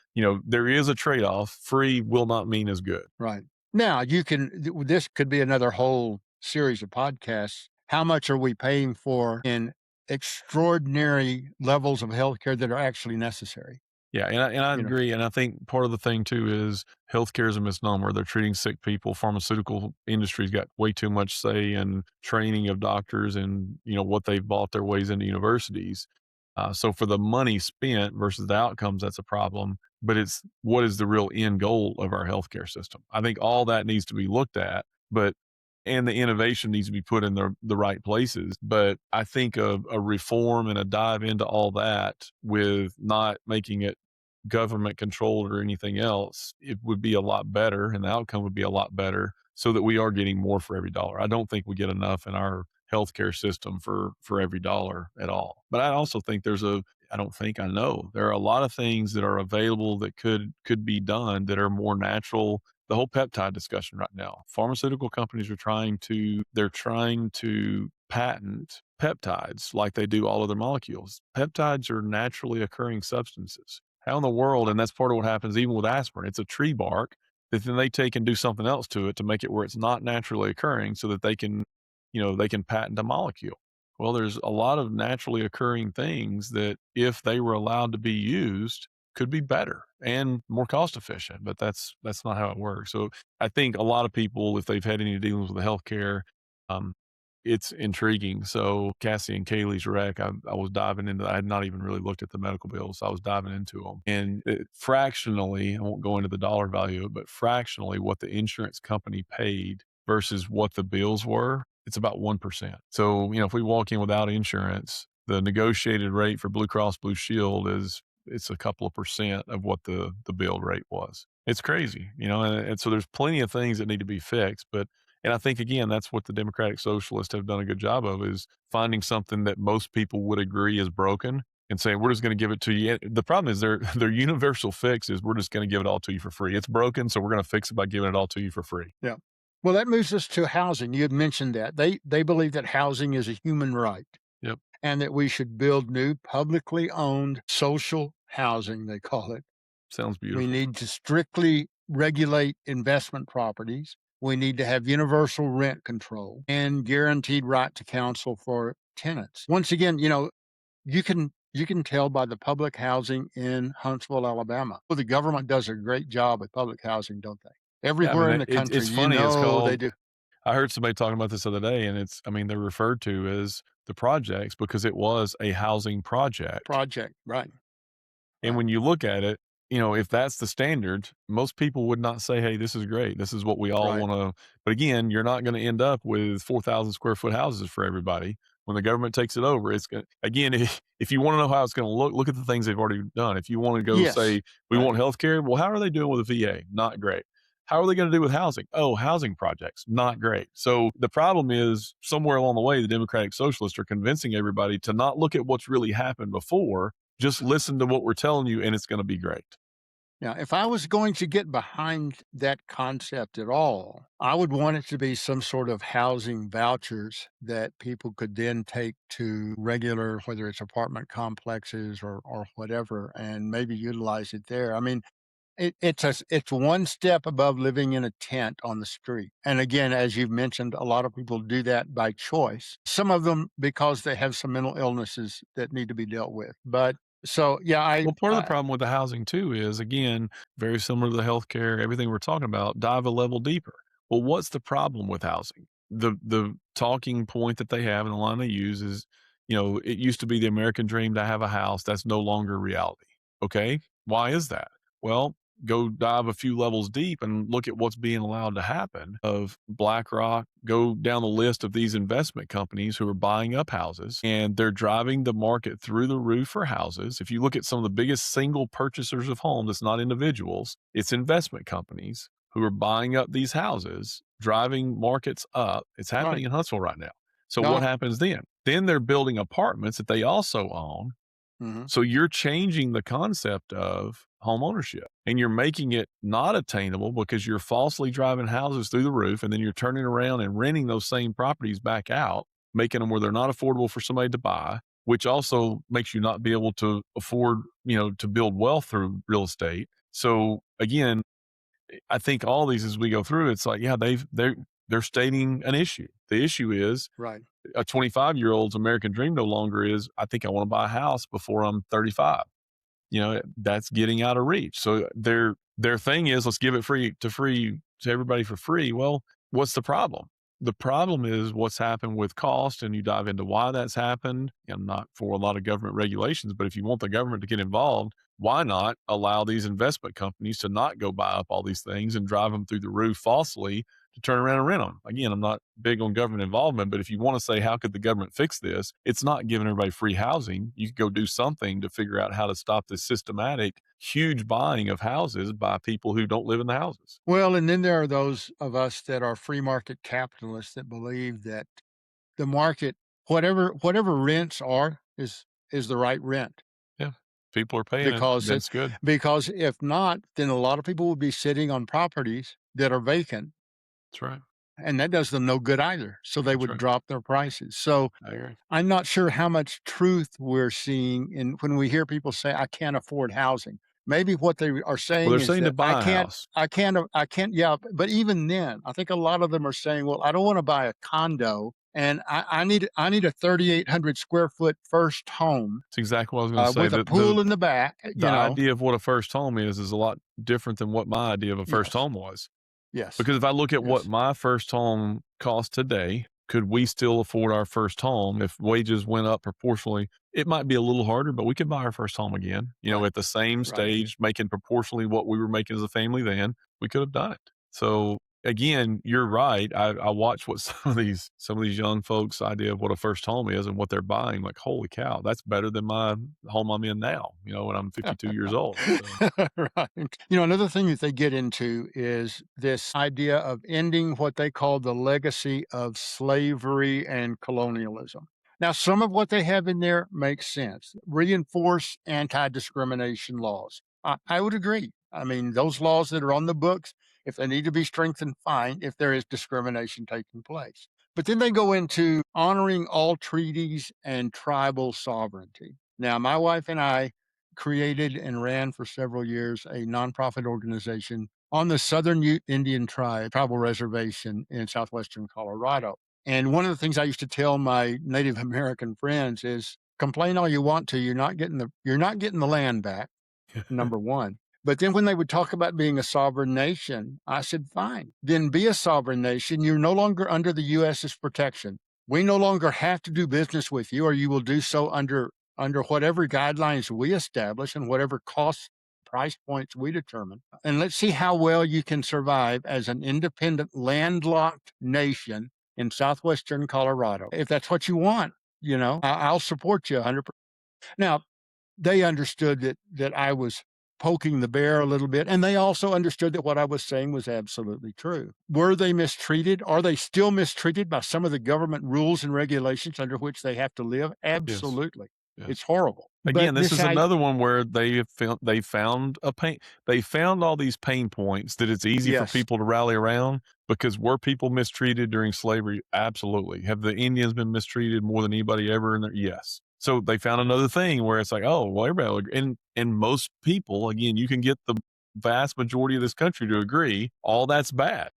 there is a trade off. Free will not mean as good. right. Now, this could be another whole series of podcasts. How much are we paying for in extraordinary levels of healthcare that are actually necessary? Yeah, and I you know? agree, and I think part of the thing too is healthcare is a misnomer. They're treating sick people. Pharmaceutical industry's got way too much say in training of doctors and, what they've bought their ways into universities. So for the money spent versus the outcomes, that's a problem. But it's what is the real end goal of our healthcare system? I think all that needs to be looked at, but and the innovation needs to be put in the right places. But I think a reform and a dive into all that with not making it government controlled or anything else, it would be a lot better and the outcome would be a lot better so that we are getting more for every dollar. I don't think we get enough in our healthcare system for every dollar at all. But I also think I don't think I know. There are a lot of things that are available that could be done that are more natural. The whole peptide discussion right now. Pharmaceutical companies they're trying to patent peptides like they do all other molecules. Peptides are naturally occurring substances. How in the world, and that's part of what happens even with aspirin. It's a tree bark that then they take and do something else to it to make it where it's not naturally occurring so that they can patent a molecule. Well, there's a lot of naturally occurring things that if they were allowed to be used could be better and more cost efficient, but that's not how it works. So I think a lot of people, if they've had any dealings with the healthcare, um, it's intriguing. So Cassie and Kaylee's wreck, I was diving into. I had not even really looked at the medical bills. So I was diving into them, and fractionally, I won't go into the dollar value, but fractionally, what the insurance company paid versus what the bills were, it's about 1%. So if we walk in without insurance, the negotiated rate for Blue Cross Blue Shield it's a couple of percent of what the bill rate was. It's crazy, and so there's plenty of things that need to be fixed, but and I think again, that's what the Democratic Socialists have done a good job of is finding something that most people would agree is broken and saying, we're just going to give it to you. The problem is their universal fix is we're just going to give it all to you for free. It's broken, so we're going to fix it by giving it all to you for free. Yeah. Well, that moves us to housing. You had mentioned that. They believe that housing is a human right Yep. and that we should build new publicly owned social housing, they call it. Sounds We beautiful. need to strictly regulate investment properties. We need to have universal rent control and guaranteed right to counsel for tenants. Once again, you can tell by the public housing in Huntsville, Alabama. Well, the government does a great job with public housing, don't they? Yeah, I Everywhere mean, in the country, it's funny. It's they called. do. I heard somebody talking about this the other day, and they're referred to as the projects because it was a housing project. Project, right, And right. when you look at it, if that's the standard, most people would not say, "Hey, this is great. This is what we all Right. wanna." But again, you're not gonna end up with 4,000 square foot houses for everybody. When the government takes it over, it's gonna again, if you wanna know how it's gonna look at the things they've already done. If you wanna go Yes. say, "We Right. want healthcare," well, how are they doing with the VA? Not great. How are they gonna do with housing? Oh, housing projects, not great. So the problem is somewhere along the way, the Democratic Socialists are convincing everybody to not look at what's really happened before, just listen to what we're telling you, and it's gonna be great. Now, if I was going to get behind that concept at all, I would want it to be some sort of housing vouchers that people could then take to regular, whether it's apartment complexes or whatever, and maybe utilize it there. I mean, it's one step above living in a tent on the street. And again, as you've mentioned, a lot of people do that by choice. Some of them because they have some mental illnesses that need to be dealt with. But so yeah, Well, part of the problem with the housing too is, again, very similar to the healthcare, everything we're talking about, dive a level deeper. Well, what's the problem with housing? The talking point that they have and the line they use is, it used to be the American dream to have a house. That's no longer reality. Okay. Why is that? Well, go dive a few levels deep and look at what's being allowed to happen of BlackRock, go down the list of these investment companies who are buying up houses and they're driving the market through the roof for houses. If you look at some of the biggest single purchasers of homes, it's not individuals, it's investment companies who are buying up these houses, driving markets up. It's happening right. in Huntsville right now. So what No. happens then? Then they're building apartments that they also own, Mhm. so you're changing the concept of home ownership and you're making it not attainable because you're falsely driving houses through the roof and then you're turning around and renting those same properties back out, making them where they're not affordable for somebody to buy, which also makes you not be able to afford, to build wealth through real estate. So again, I think all these as we go through, it's like, yeah, they're stating an issue. The issue is Right. a 25-year-old's American dream no longer is, I think I want to buy a house before I'm 35. that's getting out of reach. So their thing is, let's give it free to everybody for free. Well, what's the problem? The problem is what's happened with cost, and you dive into why that's happened. I'm not for a lot of government regulations, but if you want the government to get involved, why not allow these investment companies to not go buy up all these things and drive them through the roof falsely to turn around and rent them? Again, I'm not big on government involvement, but if you want to say, how could the government fix this? It's not giving everybody free housing. You could go do something to figure out how to stop this systematic, huge buying of houses by people who don't live in the houses. Well, and then there are those of us that are free market capitalists that believe that the market, whatever rents are, is the right rent. Yeah. People are paying it. Because it That's good. because if not, then a lot of people will be sitting on properties that are vacant, That's right. and that does them no good either. So they That's would right. drop their prices. So I agree. I'm not sure how much truth we're seeing in when we hear people say, "I can't afford housing." Maybe what they are Well, they're saying is saying to that buy a house. I can't, yeah, but even then, I think a lot of them are saying, "Well, I don't wanna buy a condo, and I need a 3,800 square foot first home, It's exactly what I was going to say. with a pool in the back," The idea of what a first home is a lot different than what my idea of a first Yes, home was. yes, Because if I look at what yes, my first home costs today, could we still afford our first home if wages went up proportionally? It might be a little harder, but we could buy our first home again, right, at the same right. stage, making proportionally what we were making as a family then. We could have done it. So again, you're right. I watch what some of these young folks' idea of what a first home is and what they're buying. Like, holy cow, that's better than my home I'm in now. When I'm 52 years old. So Right. Another thing that they get into is this idea of ending what they call the legacy of slavery and colonialism. Now, some of what they have in there makes sense. Reinforce anti discrimination laws. I would agree. I mean, those laws that are on the books, if they need to be strengthened, fine, if there is discrimination taking place. But then they go into honoring all treaties and tribal sovereignty. Now, my wife and I created and ran for several years a nonprofit organization on the Southern Indian tribal reservation in southwestern Colorado. And one of the things I used to tell my Native American friends is complain all you want to, you're not getting the land back, number one. But then when they would talk about being a sovereign nation, I said, fine, then be a sovereign nation. You're no longer under the US's protection. We no longer have to do business with you, or you will do so under whatever guidelines we establish and whatever cost price points we determine. And let's see how well you can survive as an independent, landlocked nation in southwestern Colorado. If that's what you want, I'll support you 100%. Now, they understood that I was poking the bear a little bit, and they also understood that what I was saying was absolutely true. Were they mistreated? Are they still mistreated by some of the government rules and regulations under which they have to live? yes, Absolutely. yes. It's horrible. Again, But this this is I another one where they found all these pain points that it's easy for yes, people to rally around. Because were people mistreated during slavery? Absolutely. Have the Indians been mistreated more than anybody ever in there? Yes. So they found another thing where it's like, oh, well, everybody will agree. And most people, again, you can get the vast majority of this country to agree all that's bad.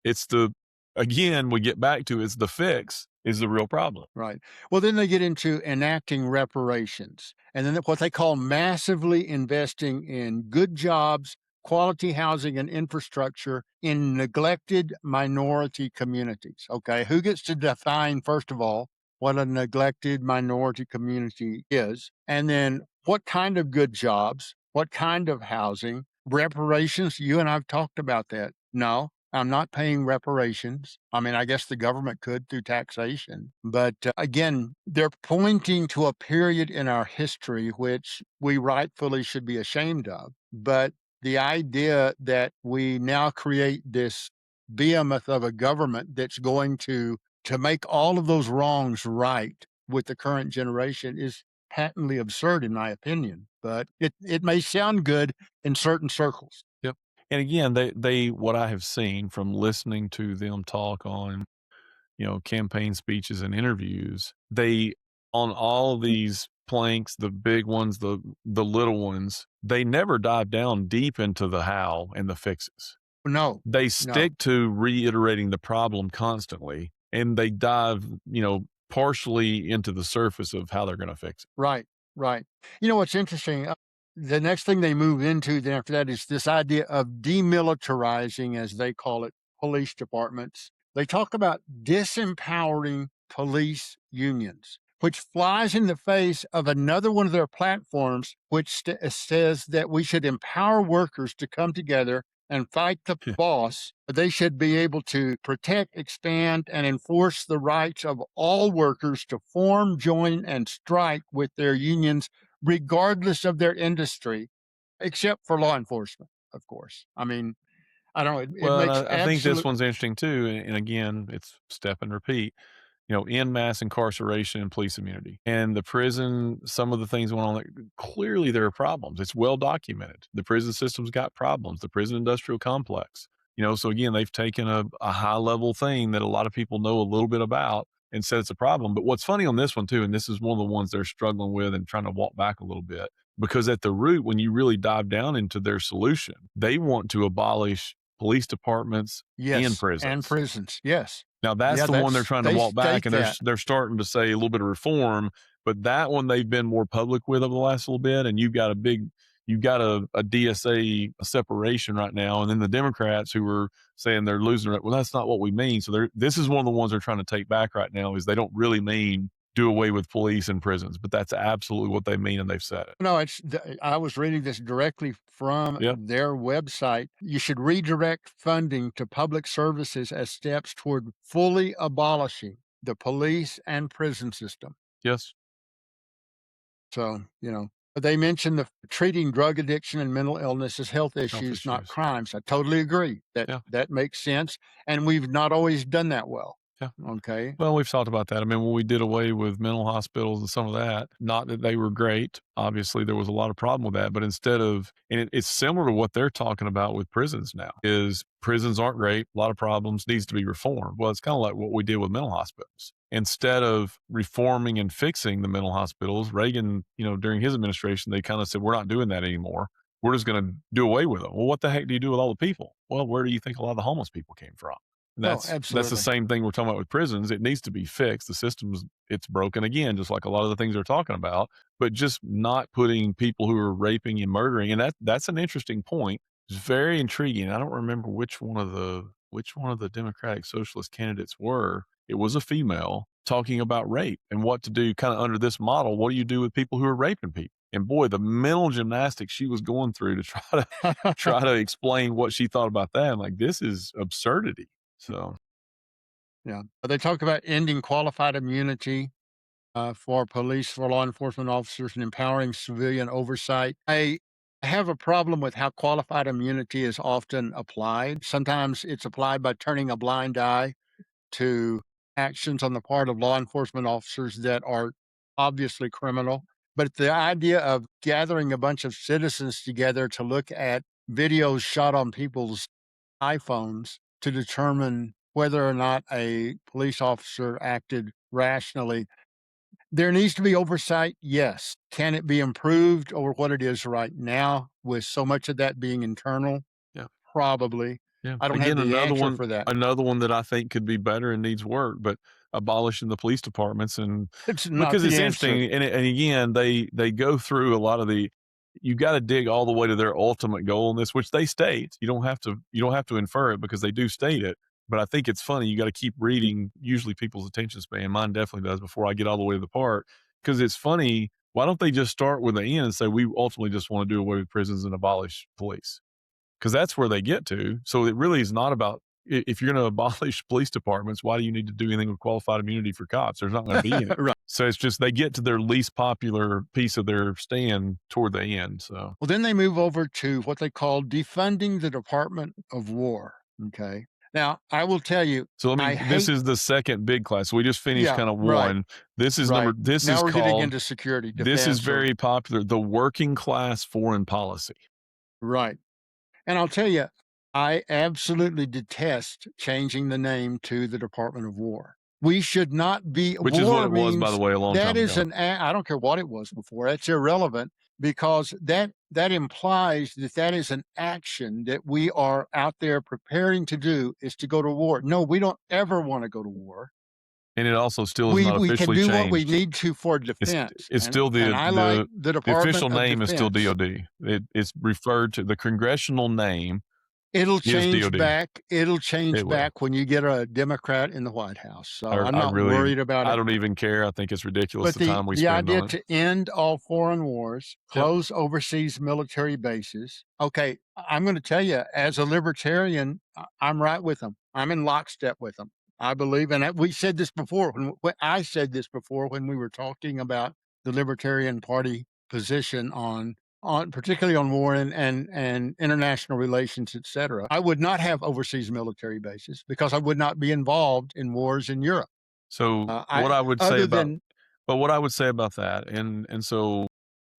Again, we get back to it's the fix is the real problem. right. Well, then they get into enacting reparations, and then what they call massively investing in good jobs, quality housing, and infrastructure in neglected minority communities. Okay. Who gets to define, first of all, what a neglected minority community is? And then what kind of good jobs, what kind of housing, reparations? You and I've talked about that. No, I'm not paying reparations. I mean, I guess the government could through taxation. But again, they're pointing to a period in our history which we rightfully should be ashamed of. But the idea that we now create this behemoth of a government that's going to make all of those wrongs right with the current generation is patently absurd, in my opinion. But it may sound good in certain circles. Yep. And again, they what I have seen from listening to them talk on, campaign speeches and interviews, they on all these planks, the big ones, the little ones, they never dive down deep into the how and the fixes. No, They no. stick to reiterating the problem constantly, and they dive, partially into the surface of how they're going to fix it. Right, right. You know what's interesting? the next thing they move into then after that is this idea of demilitarizing, as they call it, police departments. They talk about disempowering police unions, which flies in the face of another one of their platforms, which says that we should empower workers to come together and fight the Yeah. boss. But they should be able to protect, expand, and enforce the rights of all workers to form, join, and strike with their unions regardless of their industry, except for law enforcement, of course. I mean, I don't know. It Well, and makes I think this absolute one's interesting too, and again, it's step and repeat. You know, en masse incarceration and police immunity. And the prison, some of the things going on, like, clearly there are problems. It's well documented. The prison system's got problems, the prison industrial complex. You know, so again, they've taken a high level thing that a lot of people know a little bit about and said it's a problem. But what's funny on this one too, and this is one of the ones they're struggling with and trying to walk back a little bit, because at the root, when you really dive down into their solution, they want to abolish police departments and yes, and prisons. prisons. Yes. Now that's Yeah, the one they're that's trying to they walk back, state and that. they're starting to say a little bit of reform, but that one they've been more public with over the last little bit, and you've got a DSA a separation right now, and then the Democrats who are saying they're losing it. Well, that's not what we mean. So this is one of the ones they're trying to take back right now is they don't really mean do away with police and prisons, but that's absolutely what they mean, and they've said it. No, I was reading this directly from Yep. their website. You should redirect funding to public services as steps toward fully abolishing the police and prison system. Yes. So, but they mentioned the treating drug addiction and mental illness as health Health issues, not issues. crimes. I totally agree that Yeah. that makes sense. And we've not always done that well. Yeah. Okay. Well, we've talked about that. I mean, when we did away with mental hospitals and some of that, not that they were great. Obviously, there was a lot of problem with that. But instead of, and it's similar to what they're talking about with prisons now, is prisons aren't great, a lot of problems, needs to be reformed. Well, it's kind of like what we did with mental hospitals. Instead of reforming and fixing the mental hospitals, Reagan, during his administration, they kind of said, we're not doing that anymore. We're just going to do away with them. Well, what the heck do you do with all the people? Well, where do you think a lot of the homeless people came from? Oh, That's the absolutely. same thing we're talking about with prisons. It needs to be fixed. The system's it's broken again, just like a lot of the things they're talking about. But just not putting people who are raping and murdering, and that's an interesting point. It's very intriguing. I don't remember which one of the Democratic Socialist candidates were. It was a female talking about rape and what to do, kind of under this model. What do you do with people who are raping people? And boy, the mental gymnastics she was going through to try to explain what she thought about that. I'm like, this is absurdity. So, Yeah. But they talk about ending qualified immunity for police, for law enforcement officers, and empowering civilian oversight. I have a problem with how qualified immunity is often applied. Sometimes it's applied by turning a blind eye to actions on the part of law enforcement officers that are obviously criminal. But the idea of gathering a bunch of citizens together to look at videos shot on people's iPhones to determine whether or not a police officer acted rationally, there needs to be oversight, yes. Can it be improved over what it is right now with so much of that being internal? yeah, Probably. yeah. I don't have Again, the another answer one for that. another one that I think could be better and needs work, but abolishing the police departments, and It's not because it's the answer. interesting, and again, they go through a lot of the you gotta dig all the way to their ultimate goal in this, which they state. You don't have to infer it because they do state it. But I think it's funny, you gotta keep reading, usually people's attention span, mine definitely does, before I get all the way to the part, because it's funny, why don't they just start with the end and say, "We ultimately just wanna do away with prisons and abolish police?" Because that's where they get to. So it really is not about if you're going to abolish police departments, why do you need to do anything with qualified immunity for cops? There's not going to be any. Right. So it's just they get to their least popular piece of their stand toward the end. So Well, then they move over to what they call defunding the Department of War. Okay. Now, I will tell you, so let I me. This hate, is the second big class. So we just finished yeah, kind of right, one. This is number. right. This is Now we're getting called. into security, This is defense, or, very popular. The working class foreign policy, right. And I'll tell you, I absolutely detest changing the name to the Department of War. We should not be which is what war it was, by the means way, a long that time is ago. I don't care what it was before. That's irrelevant because that implies that that is an action that we are out there preparing to do is to go to war. No, we don't ever want to go to war. And it also still is not We can officially do what we changed. need to for It's defense, it's still and I like the the Department official of name is still Defense. DOD. It's referred to the congressional name It'll is change DOD. back it'll change It will. back when you get a Democrat in the White House, so I'm I not really worried about I it. don't even care. I think it's ridiculous But the time we the spend idea on it. to end all foreign wars, Yep. close overseas military bases. Okay, I'm going to tell you, as a libertarian, I'm right with them. I'm in lockstep with them. I believe, and we said this before. When I said this before when we were talking about the Libertarian Party position on particularly on war and international relations, etc. I would not have overseas military bases because I would not be involved in wars in Europe. So what I I would say other about than what I would say about that, and so,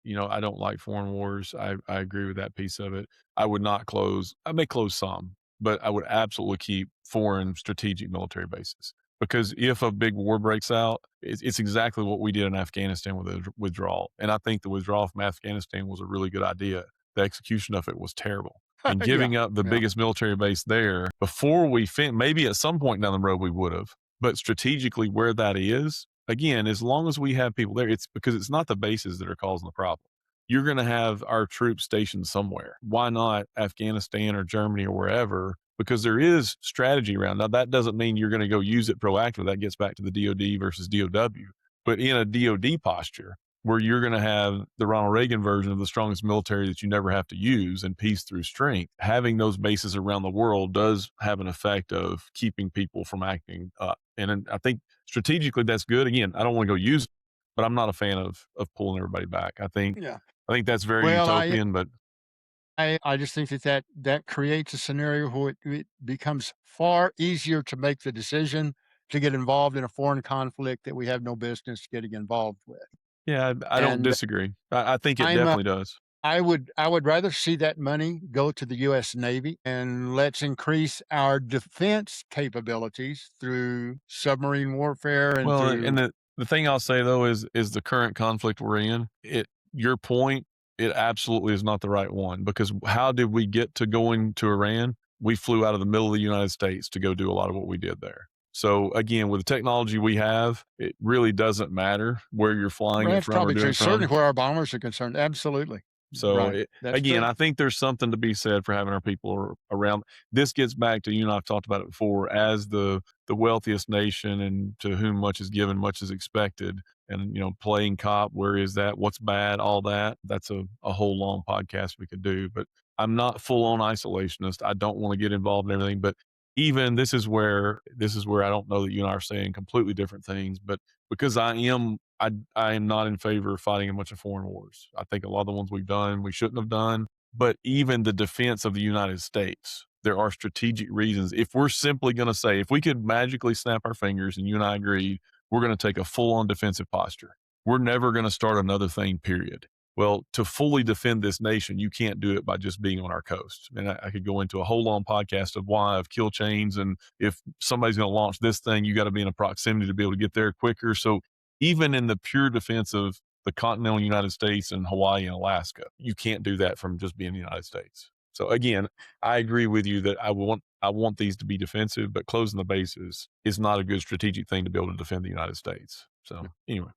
I don't like foreign wars. I agree with that piece of it. I may close some, but I would absolutely keep foreign strategic military bases. Because if a big war breaks out, it's exactly what we did in Afghanistan with the withdrawal. And I think the withdrawal from Afghanistan was a really good idea. The execution of it was terrible. And yeah, giving up the yeah. biggest military base there before maybe at some point down the road we would have, but strategically where that is, again, as long as we have people there, it's because it's not the bases that are causing the problem. You're going to have our troops stationed somewhere. Why not Afghanistan or Germany or wherever? Because there is strategy around. Now, that doesn't mean you're going to go use it proactively. That gets back to the DOD versus DOW. But in a DOD posture, where you're going to have the Ronald Reagan version of the strongest military that you never have to use and peace through strength, having those bases around the world does have an effect of keeping people from acting up. And I think strategically that's good. Again, I don't want to go use it, but I'm not a fan of pulling everybody back. Yeah. I think that's very Well, utopian, but I just think that creates a scenario where it becomes far easier to make the decision to get involved in a foreign conflict that we have no business getting involved with. yeah, I don't And disagree. I think it I'm definitely does. I would rather see that money go to the US Navy, and let's increase our defense capabilities through submarine warfare and Well, and through the thing I'll say though is the current conflict we're in, your point, it absolutely is not the right one because how did we get to going to Iran? We flew out of the middle of the United States to go do a lot of what we did there. So again, with the technology we have, it really doesn't matter where you're flying well, it that's from or probably doing true. it Certainly from. where our bombers are concerned. Absolutely. So Right. That's again, true. I think there's something to be said for having our people around. This gets back to you and I've talked about it before as the wealthiest nation and to whom much is given, much is expected. And playing cop, where is that? What's bad? All that. That's a whole long podcast we could do. But I'm not full on isolationist. I don't want to get involved in everything. But even this is where I don't know that you and I are saying completely different things. But because I am not in favor of fighting a bunch of foreign wars. I think a lot of the ones we've done, we shouldn't have done. But even the defense of the United States, there are strategic reasons. If we're simply going to say, if we could magically snap our fingers and you and I agreed, we're going to take a full on defensive posture, we're never going to start another thing, period. Well, to fully defend this nation, you can't do it by just being on our coast. And I could go into a whole long podcast of why, of kill chains. And if somebody's going to launch this thing, you got to be in a proximity to be able to get there quicker. So even in the pure defense of the continental United States and Hawaii and Alaska, you can't do that from just being the United States. So again, I agree with you that I want these to be defensive, but closing the bases is not a good strategic thing to be able to defend the United States. So anyway,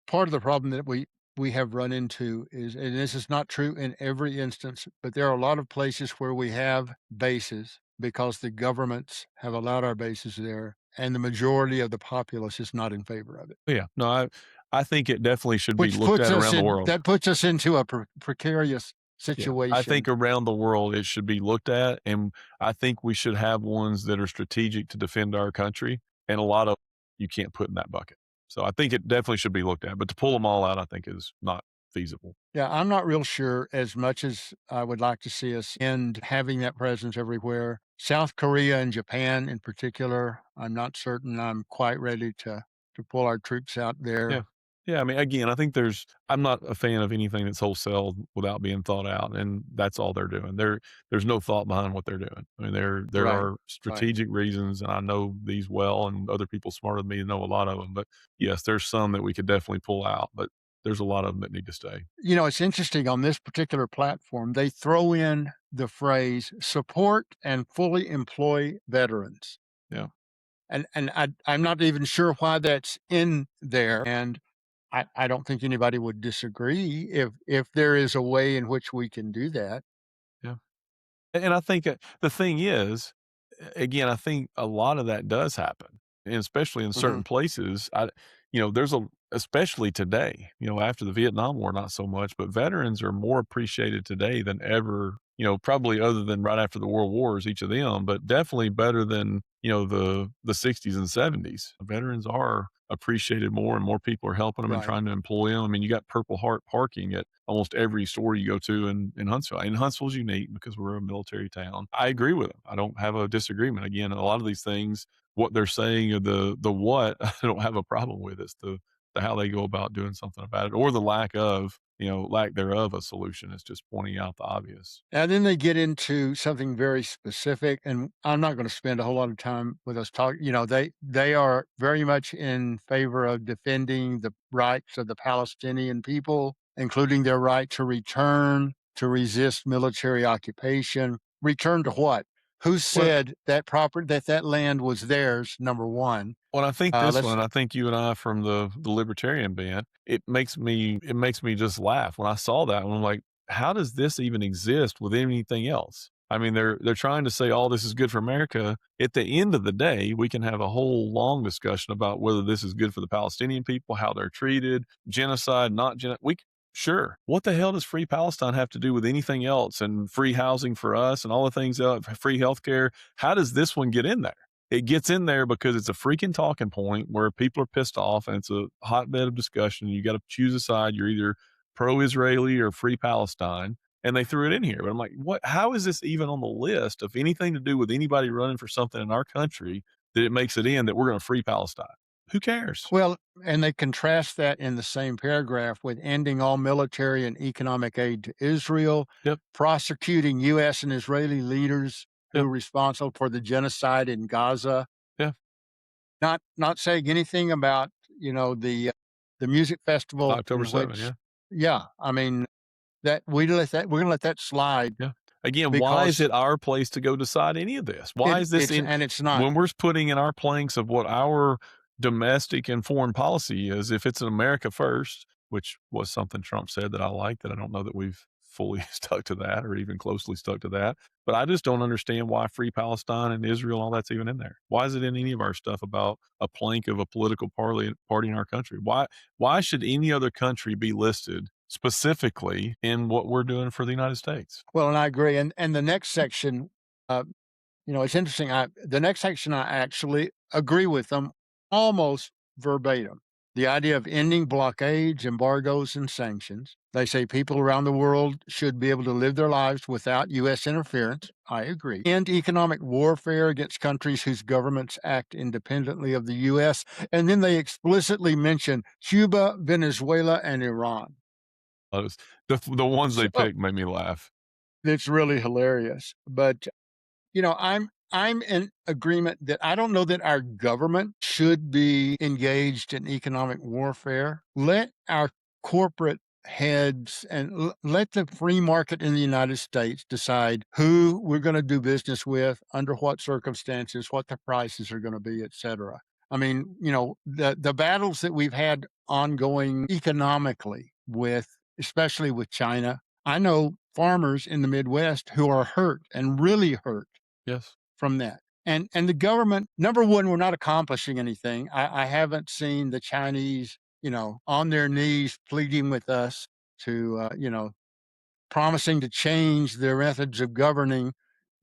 Part of the problem that we have run into is, and this is not true in every instance, but there are a lot of places where we have bases because the governments have allowed our bases there, and the majority of the populace is not in favor of it. yeah, no, I think it definitely should be Which looked puts at us around the in world. that puts us into a precarious Yeah, I think situation. around the world it should be looked at, and I think we should have ones that are strategic to defend our country, and a lot of you can't put in that bucket. So I think it definitely should be looked at, but to pull them all out, I think is not feasible. Yeah, I'm not real sure as much as I would like to see us end having that presence everywhere. South Korea and Japan in particular, I'm not certain I'm quite ready to pull our troops out Yeah. there. Yeah, I mean, again, I think I'm not a fan of anything that's wholesale without being thought out, and that's all they're doing. There's no thought behind what they're doing. I mean, there Right. are Right. strategic reasons, and I know these well, and other people smarter than me know a lot of them. But yes, there's some that we could definitely pull out, but there's a lot of them that need to stay. You know, it's interesting on this particular platform, they throw in the phrase support and fully employ veterans. Yeah. and I'm not even sure why that's in there, and I don't think anybody would disagree if there is a way in which we can do that. Yeah. And I think, the thing is, again, I think a lot of that does happen, and especially in Mhm. certain places. There's especially today, after the Vietnam War, not so much, but veterans are more appreciated today than ever, probably other than right after the world wars, each of them, but definitely better than, the 60s and 70s. Veterans are appreciated more and more people are helping them and Right. trying to employ them. I mean, you got Purple Heart parking at almost every store you go to in Huntsville. And Huntsville's unique because we're a military town. I agree with them. I don't have a disagreement. Again, a lot of these things, what they're saying or the what, I don't have a problem with. It's the how they go about doing something about it, or the lack thereof a solution. It's just pointing out the obvious. And then they get into something very specific, and I'm not gonna spend a whole lot of time with us talking. They are very much in favor of defending the rights of the Palestinian people, including their right to return, to resist military occupation. Return to what? Who Well, said that land was theirs, number 1? Well, I think this Let's one, I think you and I from the libertarian bent, it makes me just laugh when I saw that one. I'm like, how does this even exist with anything else? I mean, they're trying to say all this is good for America. At the end of the day, we can have a whole long discussion about whether this is good for the Palestinian people, how they're treated, genocide, not genocide. Sure. What the hell does free Palestine have to do with anything else and free housing for us and all the things else, free healthcare? How does this one get in there? It gets in there because it's a freaking talking point where people are pissed off and it's a hotbed of discussion. You got to choose a side. You're either pro-Israeli or free Palestine, and they threw it in here. But I'm like, what? How is this even on the list of anything to do with anybody running for something in our country that it makes it in that we're going to free Palestine? Who cares? Well, and they contrast that in the same paragraph with ending all military and economic aid to Israel, Yep, prosecuting U.S. and Israeli leaders who yep, are responsible for the genocide in Gaza, yeah. not saying anything about, the music festival October in 7th, which yeah. yeah, I mean, we're gonna let that slide Yeah. Again, why is because it our place to go decide any of this? Why is this in it's not. when we're putting in our planks of what our domestic and foreign policy is, if it's an America first, which was something Trump said that I like, that I don't know that we've fully stuck to that or even closely stuck to that. But I just don't understand why free Palestine and Israel, all that's even in there. Why is it in any of our stuff about a plank of a political party in our country? Why should any other country be listed specifically in what we're doing for the United States? Well, and I agree, and the next section, uh it's interesting. The next section, I actually agree with them almost verbatim. The idea of ending blockades, embargoes, and sanctions. They say people around the world should be able to live their lives without U.S. interference. I agree. End economic warfare against countries whose governments act independently of the U.S. And then they explicitly mention Cuba, Venezuela, and Iran. Those the ones they So picked made me laugh. it's really hilarious. But I'm in agreement that I don't know that our government should be engaged in economic warfare. Let our corporate heads and let the free market in the United States decide who we're going to do business with, under what circumstances, what the prices are going to be, et cetera. I mean, the battles that we've had ongoing economically with, especially with China. I know farmers in the Midwest who are hurt and really hurt Yes. from that. And the government, number 1, we're not accomplishing anything. I haven't seen the Chinese, on their knees pleading with us to, promising to change their methods of governing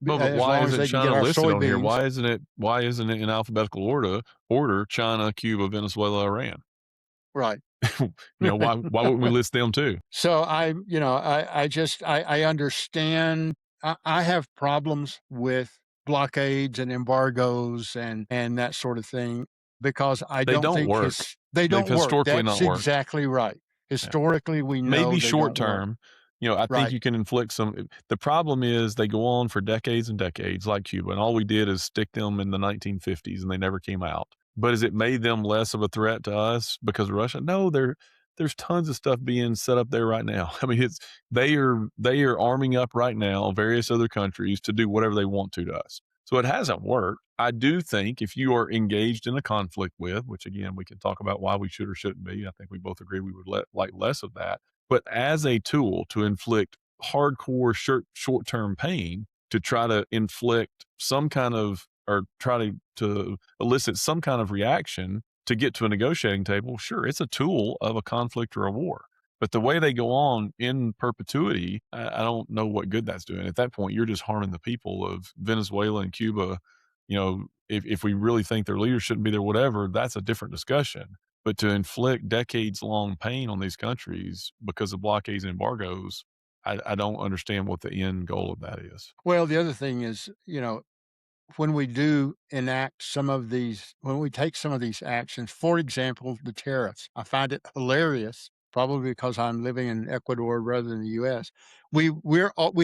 Well, but as why long as isn't they can get China our listed on here? soybeans. Why isn't it in alphabetical order, China, Cuba, Venezuela, Iran? Right. Why wouldn't we list them too? So I understand. I have problems with blockades and embargoes and that sort of thing because I They don't don't think work. they They've don't work. historically not That's worked. exactly right. Yeah. Historically, we know Maybe they short don't work. term, I think Right. you can inflict some. The problem is they go on for decades and decades like Cuba, and all we did is stick them in the 1950s and they never came out. But has it made them less of a threat to us because of Russia? No, there's tons of stuff being set up there right now. I mean, they are arming up right now various other countries to do whatever they want to us. So it hasn't worked. I do think if you are engaged in a conflict with, which again, we can talk about why we should or shouldn't be. I think we both agree we would like less of that. But as a tool to inflict hardcore short term pain, to try to inflict some kind of or try to elicit some kind of reaction to get to a negotiating table, sure, it's a tool of a conflict or a war. But the way they go on in perpetuity, I don't know what good that's doing. At that point, you're just harming the people of Venezuela and Cuba. If we really think their leaders shouldn't be there, whatever, that's a different discussion. But to inflict decades long pain on these countries because of blockades and embargoes, I don't understand what the end goal of that is. Well, the other thing is, when we do when we take some of these actions, for example, the tariffs, I find it hilarious, probably because I'm living in Ecuador rather than the US. We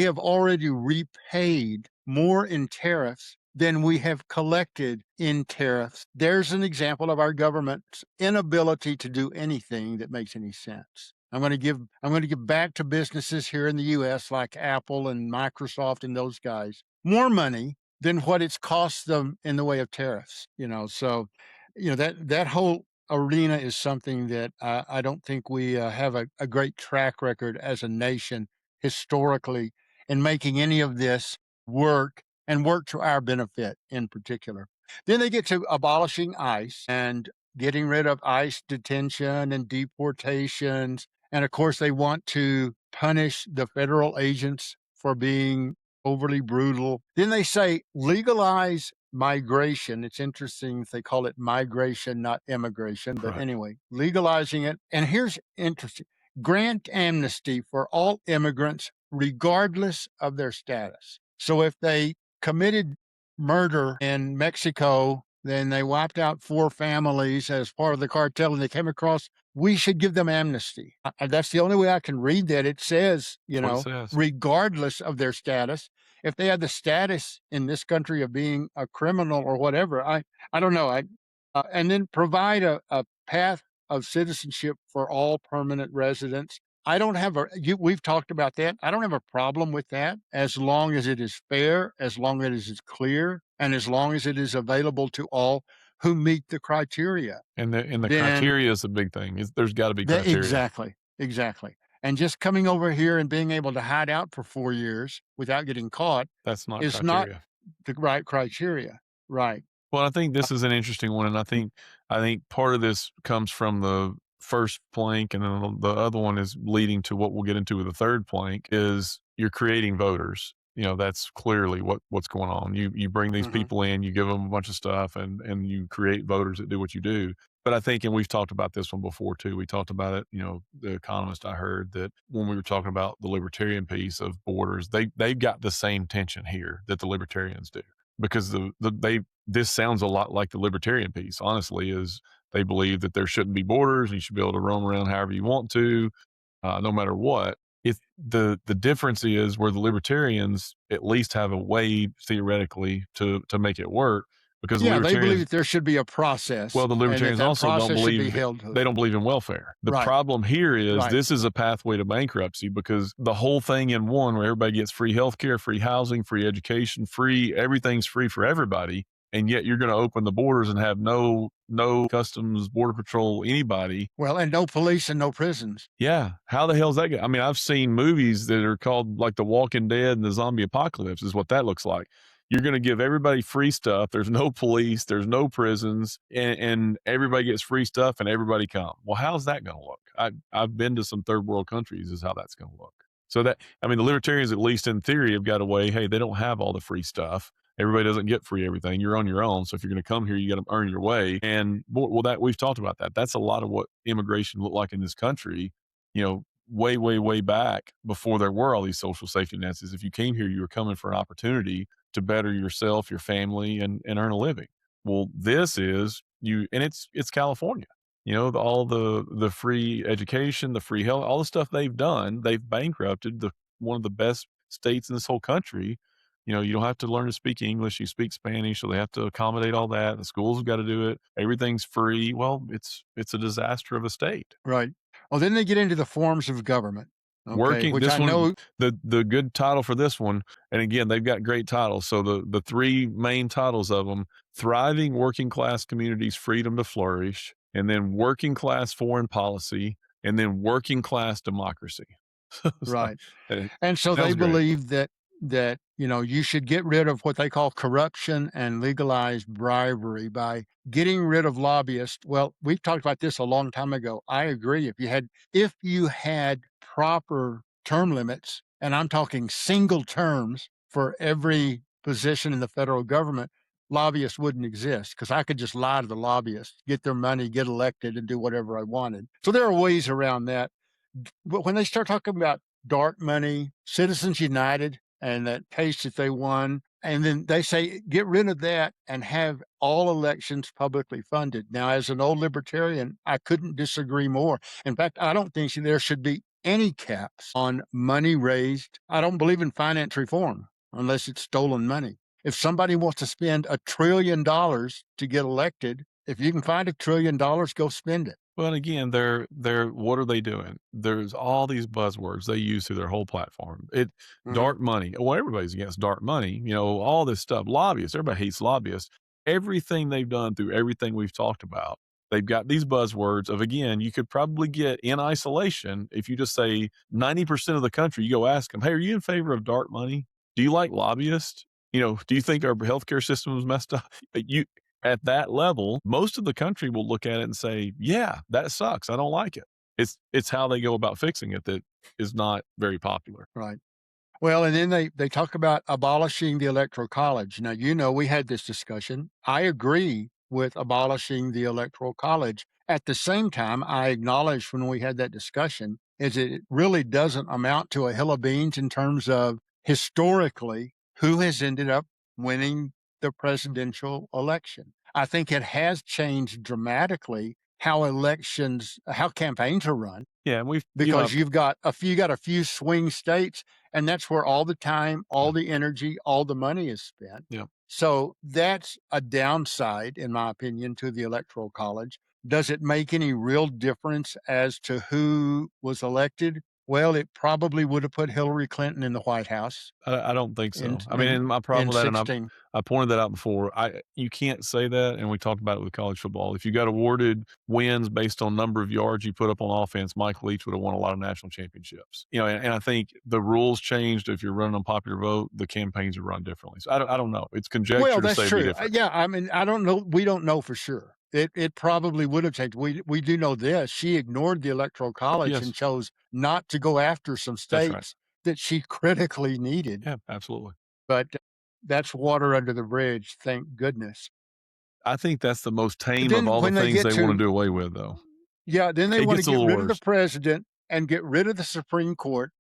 have already repaid more in tariffs than we have collected in tariffs. There's an example of our government's inability to do anything that makes any sense. I'm going to give back to businesses here in the US like Apple and Microsoft and those guys more money than what it's cost them in the way of tariffs, So, that whole arena is something that I don't think we have a great track record as a nation historically in making any of this work and work to our benefit in particular. Then they get to abolishing ICE and getting rid of ICE detention and deportations. And of course, they want to punish the federal agents for being overly brutal. Then they say legalize migration. It's interesting they call it migration, not immigration. But Right. anyway, legalizing it. And here's interesting: grant amnesty for all immigrants, regardless of their status. So if they committed murder in Mexico, then they wiped out 4 families as part of the cartel and they came across, we should give them amnesty. That's the only way I can read that. It says, That's what it says. regardless of their status. If they had the status in this country of being a criminal or whatever, I don't know. And then provide a path of citizenship for all permanent residents. I don't have we've talked about that. I don't have a problem with that as long as it is fair, as long as it is clear, and as long as it is available to all who meet the criteria. And the Then criteria is the big thing. There's got to be criteria. exactly. And just coming over here and being able to hide out for 4 years without getting caught That's not is not criteria. the right criteria. Right. Well, I think this is an interesting one, and I think part of this comes from the first plank, and then the other one is leading to what we'll get into with the third plank. Is you're creating voters. That's clearly what's going on. You bring these Mhm. people in, you give them a bunch of stuff, and you create voters that do what you do. But I think, and we've talked about this one before too. We talked about it. The Economist, I heard that when we were talking about the libertarian piece of borders, they've got the same tension here that the libertarians do, because this sounds a lot like the libertarian piece, honestly, is they believe that there shouldn't be borders. You should be able to roam around however you want to, no matter what. If the difference is where the libertarians at least have a way theoretically to make it work, because the Yeah, they believe libertarians that there should be a well, process the and that libertarians that also don't process should be believe held to they it. don't believe in welfare. The Right, problem here is right. this is a pathway to bankruptcy, because the whole thing in one, where everybody gets free healthcare, free housing, free education, free everything's free for everybody, and yet you're going to open the borders and have no customs, border patrol, anybody. Well, and no police and no prisons. Yeah, how the hell is that I mean, I've seen movies that are called like The Walking Dead and the Zombie Apocalypse is what that looks like. You're gonna give everybody free stuff, there's no police, there's no prisons, and everybody gets free stuff and everybody come. Well, how's that gonna look? I've been to some third world countries, is how that's gonna look. So that I mean, the libertarians, at least in theory, have got a way, hey, they don't have all the free stuff. Everybody doesn't get free everything. You're on your own. So if you're going to come here, you got to earn your way. And well, that we've talked about that. That's a lot of what immigration looked like in this country, way, way, way back before there were all these social safety nets. Is if you came here, you were coming for an opportunity to better yourself, your family, and earn a living. Well, this is and it's California. All the free education, the free health, all the stuff they've done, they've bankrupted one of the best states in this whole country. You don't have to learn to speak English, you speak Spanish, so they have to accommodate all that. The schools have got to do it. Everything's free. Well, it's a disaster of a state. Right. Well, then they get into the forms of government. Okay, Working which this I one, know. the good title for this one, and again, they've got great titles. So the 3 main titles of them: Thriving Working Class Communities' Freedom to Flourish, and then Working Class Foreign Policy, and then Working Class Democracy. So, Right. it And so they sounds great. believe that you should get rid of what they call corruption and legalized bribery by getting rid of lobbyists. Well, we've talked about this a long time ago. I agree. If you had proper term limits, and I'm talking single terms for every position in the federal government, lobbyists wouldn't exist because I could just lie to the lobbyists, get their money, get elected, and do whatever I wanted. So there are ways around that. But when they start talking about dark money, Citizens United, and that case that they won, and then they say get rid of that and have all elections publicly funded. Now, as an old libertarian, I couldn't disagree more. In fact, I don't think there should be any caps on money raised. I don't believe in finance reform unless it's stolen money. If somebody wants to spend $1 trillion to get elected, if you can find $1 trillion, go spend it. Well, and again, they're what are they doing? There's all these buzzwords they use through their whole platform. Mhm. Dark money. Well, everybody's against dark money. All this stuff. Lobbyists. Everybody hates lobbyists. Everything they've done through everything we've talked about, they've got these buzzwords of, again, you could probably get in isolation if you just say 90% of the country, you go ask them, hey, are you in favor of dark money? Do you like lobbyists? Do you think our healthcare system is messed up? You at that level, most of the country will look at it and say, "Yeah, that sucks. I don't like it." It's how they go about fixing it that is not very popular. Right. Well, and then they talk about abolishing the Electoral College. Now, we had this discussion. I agree with abolishing the Electoral College. At the same time, I acknowledged when we had that discussion is it really doesn't amount to a hill of beans in terms of historically who has ended up winning the presidential election. I think it has changed dramatically how campaigns are run Yeah, and because you've got a few swing states, and that's where all the time, yeah, all the energy, all the money is spent. yeah. So that's a downside, in my opinion, to the Electoral College. Does it make any real difference as to who was elected? Well, it probably would have put Hillary Clinton in the White House I don't think in so. I mean, in and my problem in with that, and 16. I pointed that out before. You can't say that, and we talked about it with college football. If you got awarded wins based on number of yards you put up on offense, Mike Leach would have won a lot of national championships. And I think the rules changed. If you're running on popular vote, the campaigns are run differently. So I don't know. It's Well, conjecture to that's say it'd be true. different. Yeah, I mean, I don't know. We don't know for sure. It probably would have changed. We do know this. She ignored the Electoral College and Yes, chose not to go after some that's right. states that she critically needed. Yeah, absolutely. But that's water under the bridge, thank goodness. I think that's the most tame of Then all the when they things get they wanna to do away with, though. Yeah, then they It want to gets a get little rid of the worse. president and get rid of the Supreme Court,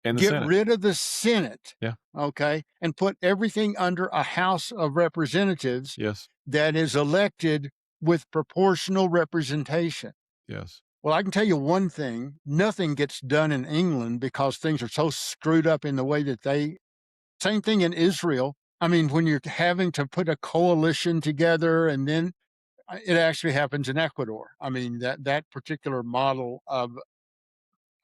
And the get Senate. rid of the Senate, Yeah. okay, and put everything under a House of Representatives Yes. that is elected with proportional representation. Yes. Well, I can tell you one thing, nothing gets done in England because things are so screwed up in the way that same thing in Israel. I mean, when you're having to put a coalition together and then it actually happens in Ecuador. I mean, that particular model of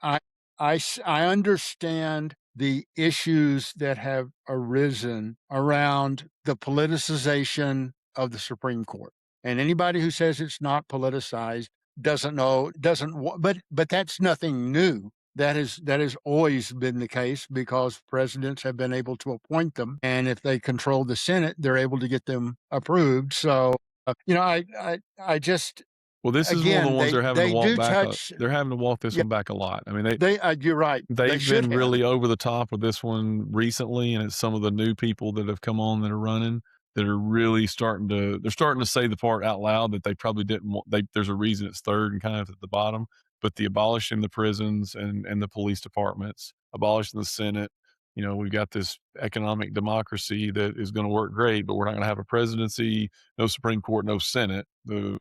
I I understand the issues that have arisen around the politicization of the Supreme Court. And anybody who says it's not politicized doesn't know, doesn't wa but that's nothing new. That has always been the case because presidents have been able to appoint them, and if they control the Senate, they're able to get them approved. So, I just Well, this is one of the again, ones they they're having to they walk do back touch. they're having to walk this Yeah, one back a lot. I mean, you're right. They they've should been have. really over the top with this one recently, and it's some of the new people that have come on that are running that are really starting to say the part out loud that they probably didn't want. There's a reason it's third and kind of at the bottom, but the abolishing the prisons and the police departments, abolishing the Senate. We've got this economic democracy that is going to work great, but we're not going to have a presidency, no Supreme Court, no Senate.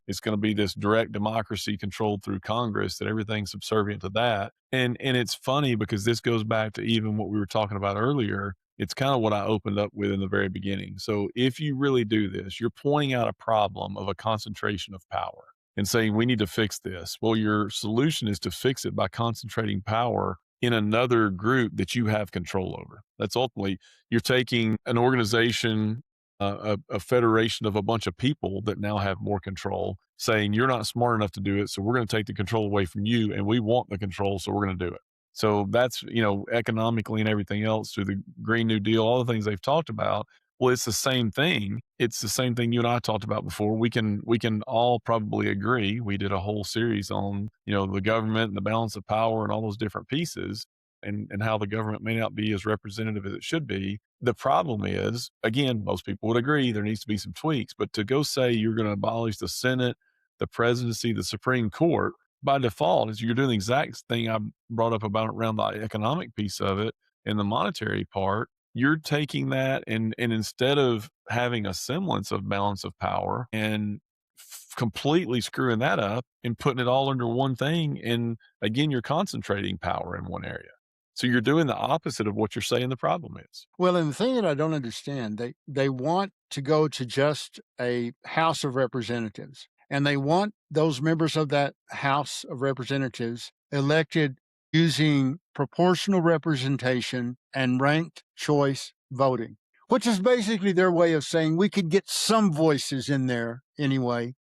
It's going to be this direct democracy controlled through Congress that everything's subservient to that. And it's funny because this goes back to even what we were talking about earlier. It's kind of what I opened up with in the very beginning. So if you really do this, you're pointing out a problem of a concentration of power and saying we need to fix this. Well, your solution is to fix it by concentrating power in another group that you have control over. That's ultimately you're taking an organization, a federation of a bunch of people that now have more control, saying you're not smart enough to do it, so we're going to take the control away from you, and we want the control, so we're going to do it. So that's economically and everything else through the Green New Deal, all the things they've talked about. Well, it's the same thing. It's the same thing you and I talked about before. We can all probably agree. We did a whole series on, the government and the balance of power and all those different pieces and how the government may not be as representative as it should be. The problem is, again, most people would agree there needs to be some tweaks, but to go say you're going to abolish the Senate, the presidency, the Supreme Court, by default is you're doing the exact thing I brought up about around the economic piece of it and the monetary part. You're taking that and instead of having a semblance of balance of power and completely screwing that up and putting it all under one thing, and again, you're concentrating power in one area. So you're doing the opposite of what you're saying the problem is. Well, and the thing that I don't understand, they want to go to just a House of Representatives, and they want those members of that House of Representatives elected using proportional representation and ranked choice voting, which is basically their way of saying we could get some voices in there anyway,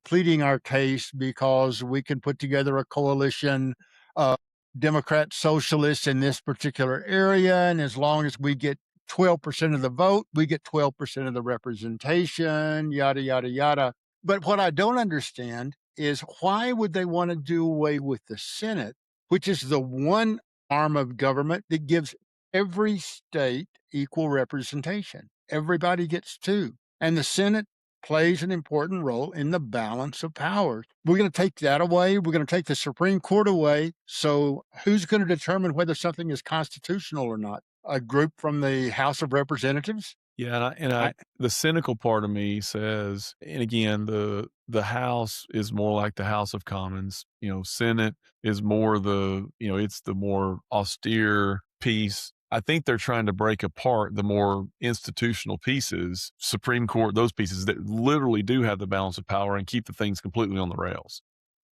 pleading our case because we can put together a coalition of Democrat Socialists in this particular area. And as long as we get 12% of the vote, we get 12% of the representation, yada, yada, yada. But what I don't understand is why would they want to do away with the Senate, which is the one arm of government that gives every state equal representation? Everybody gets two. And the Senate plays an important role in the balance of powers. We're going to take that away. We're going to take the Supreme Court away. So who's going to determine whether something is constitutional or not? A group from the House of Representatives? Yeah, and I I the cynical part of me says, and again, the House is more like the House of Commons. Senate is more it's the more austere piece. I think they're trying to break apart the more institutional pieces, Supreme Court, those pieces that literally do have the balance of power and keep the things completely on the rails.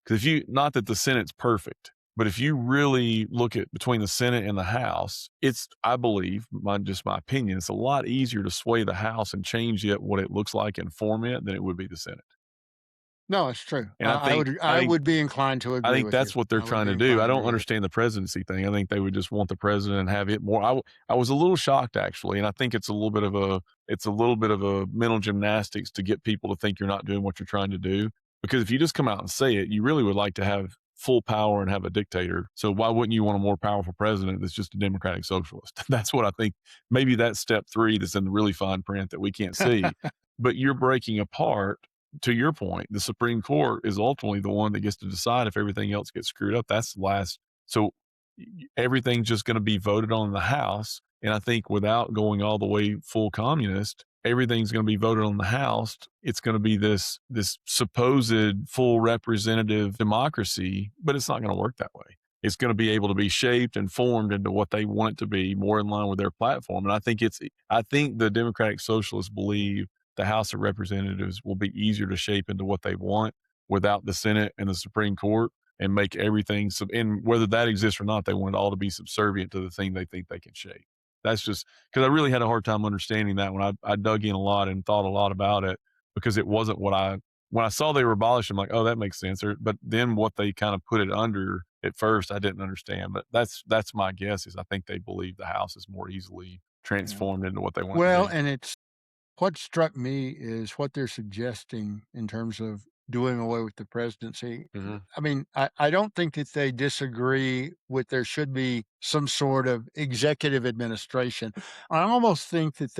Because if you, not that the Senate's perfect, but if you really look at between the Senate and the House, it's, I believe, just my opinion, it's a lot easier to sway the House and change it what it looks like and form it than it would be the Senate. No, it's true. And I think I I think would be inclined to I agree think with you. that's what they're I would trying be to do. inclined I to don't agree with understand the presidency thing. I think they would just want the president and have it more. I was a little shocked actually, and I think it's a little bit of a mental gymnastics to get people to think you're not doing what you're trying to do. Because if you just come out and say it, you really would like to have full power and have a dictator. So why wouldn't you want a more powerful president that's just a democratic socialist? That's what I think. Maybe that's step 3 that's in the really fine print that we can't see. you. But you're breaking apart, to your point, the Supreme Court is ultimately the one that gets to decide if everything else gets screwed up. That's the last. So everything's just going to be voted on in the House. And I think without going all the way full communist, everything's going to be voted on the House. It's going to be this supposed full representative democracy, but it's not going to work that way. It's going to be able to be shaped and formed into what they want it to be, more in line with their platform. And I think the Democratic Socialists believe the House of Representatives will be easier to shape into what they want without the Senate and the Supreme Court, and make everything and whether that exists or not, they want it all to be subservient to the thing they think they can shape. That's just because I really had a hard time understanding that when I dug in a lot and thought a lot about it, because it wasn't when I saw they were abolished, I'm like, oh, that makes sense. But then what they kind of put it under at first, I didn't understand. But that's my guess is I think they believe the House is more easily Yeah. transformed into what they want it to Well, be. and it's what struck me is what they're suggesting in terms of doing away with the presidency. Mhm. I mean, I don't think that they disagree with there should be some sort of executive administration. I almost think that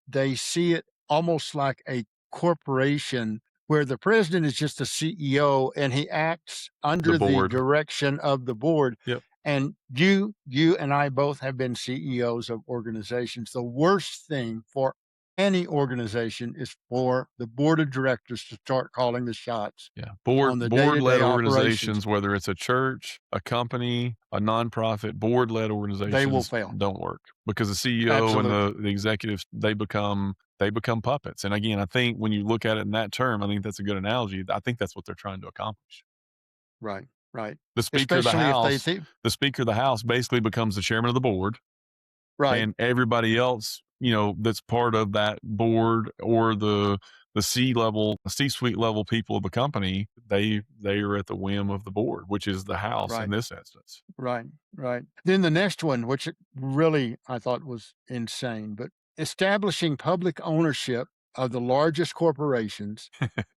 they see it almost like a corporation where the president is just a CEO and he acts The under the board. direction of the board. Yep. And you and I both have been CEOs of organizations. The worst thing for any organization is for the board of directors to start calling the shots Yeah. on the Board-led day-to-day operations. organizations, whether it's a church, a company, a nonprofit, board-led They will organizations fail. don't work because the CEO and Absolutely. the executives, they become puppets. And again, I think when you look at it in that term, I think that's a good analogy. I think that's what they're trying to accomplish. Right. right. The Speaker of the Especially if they House, think the Speaker of the House basically becomes the chairman of the board, right, and everybody else, that's part of that board or the C-suite level people of the company, they are at the whim of the board, which is the House in right. this instance. Right, right. Then the next one, which really I thought was insane, but establishing public ownership of the largest corporations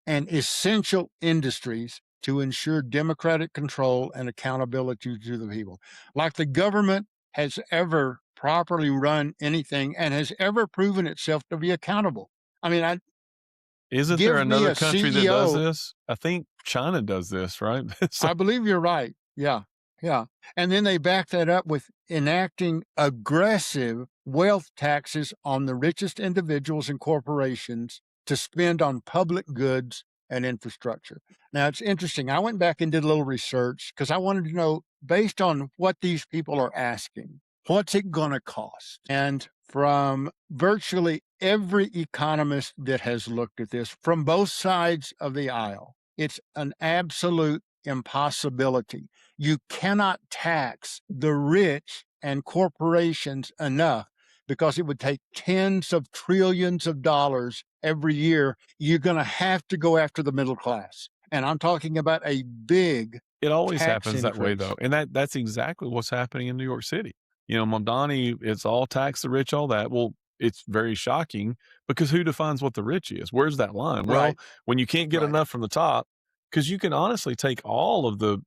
and essential industries to ensure democratic control and accountability to the people. Like the government has ever properly run anything and has ever proven itself to be accountable. I mean, I Isn't there give me another a country that does CEO. this? I think China does this, right? So I believe you're right. Yeah. Yeah. And then they back that up with enacting aggressive wealth taxes on the richest individuals and corporations to spend on public goods and infrastructure. Now, it's interesting. I went back and did a little research because I wanted to know, based on what these people are asking, what's it going to cost? And from virtually every economist that has looked at this from both sides of the aisle, it's an absolute impossibility. You cannot tax the rich and corporations enough because it would take tens of trillions of dollars every year. You're going to have to go after the middle class. And I'm talking about a big it always tax happens that way, increase. though, and that's exactly what's happening in New York City. Mamdani, it's all tax the rich, all that. Well, it's very shocking because who defines what the rich is? Where's that line? Well, Right, when you can't get right, enough from the top, because you can honestly take all of the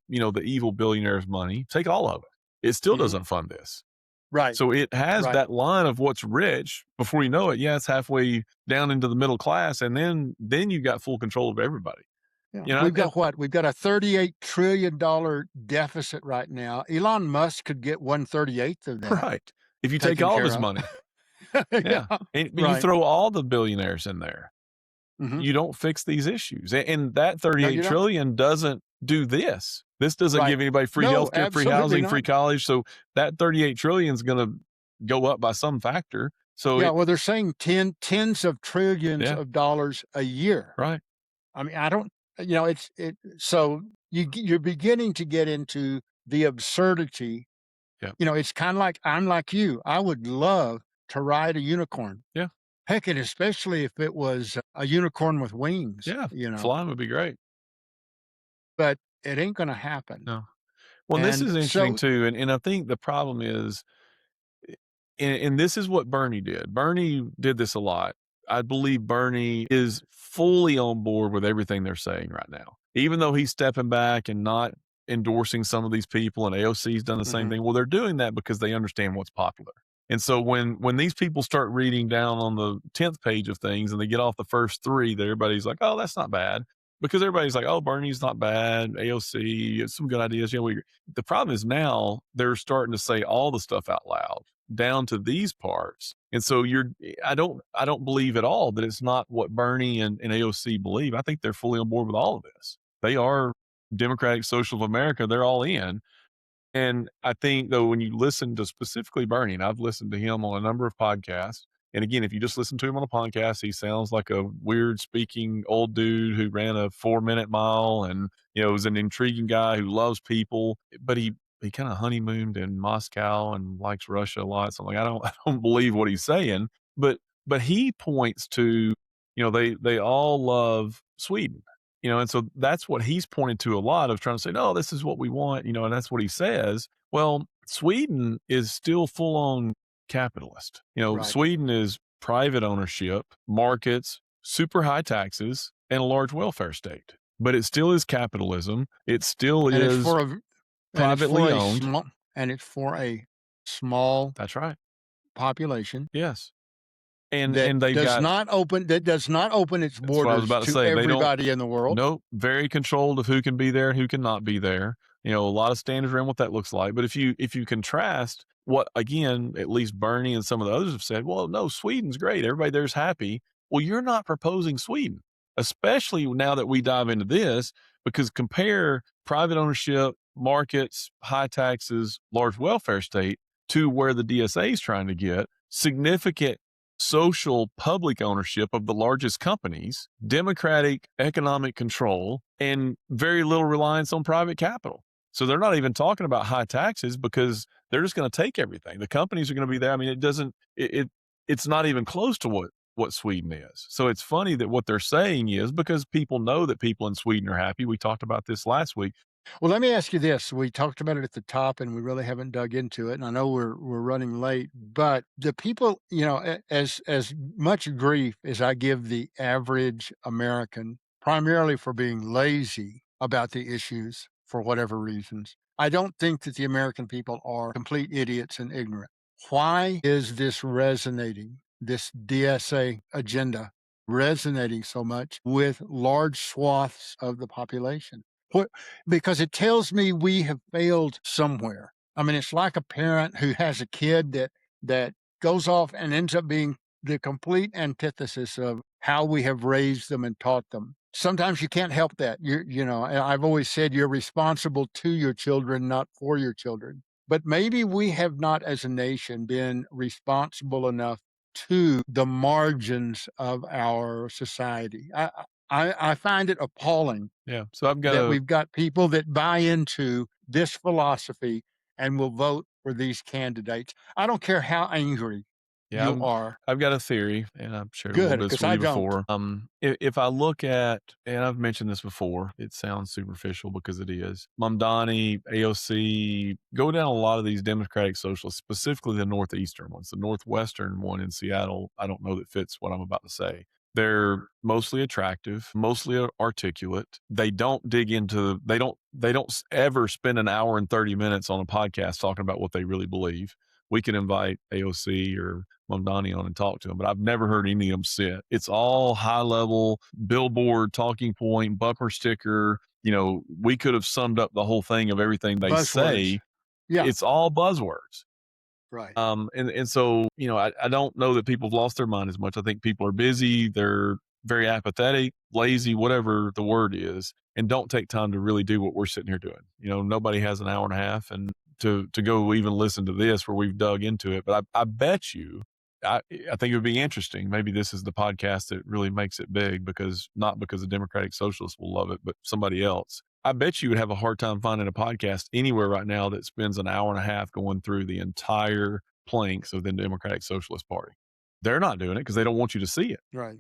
evil billionaires' money, take all of it. It still mhm, doesn't fund this. right, So it has right. that line of what's rich. Before you know it, yeah, it's halfway down into the middle class, and then you got full control of everybody. Yeah. You know, We've got what? We've got a $38 trillion deficit right now. Elon Musk could get 1/38th of that right. If you take taken all of care his of. money, Yeah, yeah, but you right. throw all the billionaires in there, Mhm. you don't fix these issues, and that No, 38 you don't. trillion doesn't do this. This doesn't Right. give anybody free No, healthcare, free absolutely housing, not. free college. So that 38 trillion is going to go up by some factor. So Yeah, well, they're saying tens of trillions yeah, of dollars a year. right, I mean, I don't, so you're beginning to get into the absurdity. yeah, It's kind of like I'm like you. I would love to ride a unicorn. yeah, Heck, and especially if it was a unicorn with wings, yeah. Flying would be great. but it ain't going to happen. No. Well, this And is interesting so, too, and I think the problem is, and this is what Bernie did. Bernie did this a lot. I believe Bernie is fully on board with everything they're saying right now, even though he's stepping back and not endorsing some of these people, and AOC's done the same mhm, thing. Well, they're doing that because they understand what's popular. And so when these people start reading down on the 10th page of things and they get off the first three, that everybody's like, oh, that's not bad. Because everybody's like, oh, Bernie's not bad. AOC, it's some good ideas. Yeah, the problem is now they're starting to say all the stuff out loud down to these parts. And so I don't believe at all that it's not what Bernie and AOC believe. I think they're fully on board with all of this. They are Democratic Social of America. They're all in. And I think though, when you listen to specifically Bernie, and I've listened to him on a number of podcasts, and again, if you just listen to him on a podcast, he sounds like a weird speaking old dude who ran a 4-minute mile and, is an intriguing guy who loves people, but he kind of honeymooned in Moscow and likes Russia a lot. So I'm like, I don't believe what he's saying, but he points to, they all love Sweden. And so that's what he's pointed to a lot of trying to say, no, this is what we want, and that's what he says. Well, Sweden is still full on capitalist. right. Sweden is private ownership, markets, super high taxes, and a large welfare state. But it still is capitalism. It still And it's is for a and it's for privately a owned. small and it's for a small That's right. population Yes. And they've got that does not open its that's what I was borders about to to say. They don't everybody in the world. Nope, very controlled of who can be there and who cannot be there. A lot of standards around what that looks like. But if you contrast what, again, at least Bernie and some of the others have said, well, no, Sweden's great. Everybody there's happy. Well, you're not proposing Sweden, especially now that we dive into this, because compare private ownership, markets, high taxes, large welfare state to where the DSA is trying to get significant social public ownership of the largest companies, democratic economic control, and very little reliance on private capital. So they're not even talking about high taxes because they're just going to take everything. The companies are going to be there. I mean, it's not even close to what Sweden is. So it's funny that what they're saying is because people know that people in Sweden are happy. We talked about this last week. Well, let me ask you this. We talked about it at the top and we really haven't dug into it. And I know we're running late, but the people, as much grief as I give the average American, primarily for being lazy about the issues for whatever reasons, I don't think that the American people are complete idiots and ignorant. Why is this resonating, this DSA agenda resonating so much with large swaths of the population? What Because it tells me we have failed somewhere. I mean, it's like a parent who has a kid that goes off and ends up being the complete antithesis of how we have raised them and taught them. Sometimes you can't help that. And I've always said you're responsible to your children, not for your children. But maybe we have not, as a nation, been responsible enough to the margins of our society. I find it appalling Yeah. So I've got that a we've got people that buy into this philosophy and will vote for these candidates. I don't care how angry Yeah, you are. I've got a theory, and I've shared a little Good, bit of this because with I you don't. before. If I look at, and I've mentioned this before, it sounds superficial because it is. Mamdani, AOC, go down a lot of these Democratic Socialists, specifically the Northeastern ones. The Northwestern one in Seattle, I don't know that fits what I'm about to say. They're mostly attractive, mostly articulate. They don't dig into, they don't ever spend an hour and 30 minutes on a podcast talking about what they really believe. We can invite AOC or Mamdani on and talk to them, but I've never heard any of them sit. It's all high level billboard, talking point, bumper sticker. We could have summed up the whole thing of everything they Buzzwords. say. Yeah, It's all buzzwords. right. And so, I don't know that people have lost their mind as much. I think people are busy. They're very apathetic, lazy, whatever the word is, and don't take time to really do what we're sitting here doing. Nobody has an hour and a half and to go even listen to this where we've dug into it. But I bet you, I think it would be interesting. Maybe this is the podcast that really makes it big not because the Democratic Socialists will love it, but somebody else. I bet you would have a hard time finding a podcast anywhere right now that spends an hour and a half going through the entire planks of the Democratic Socialist Party. They're not doing it because they don't want you to see it. Right.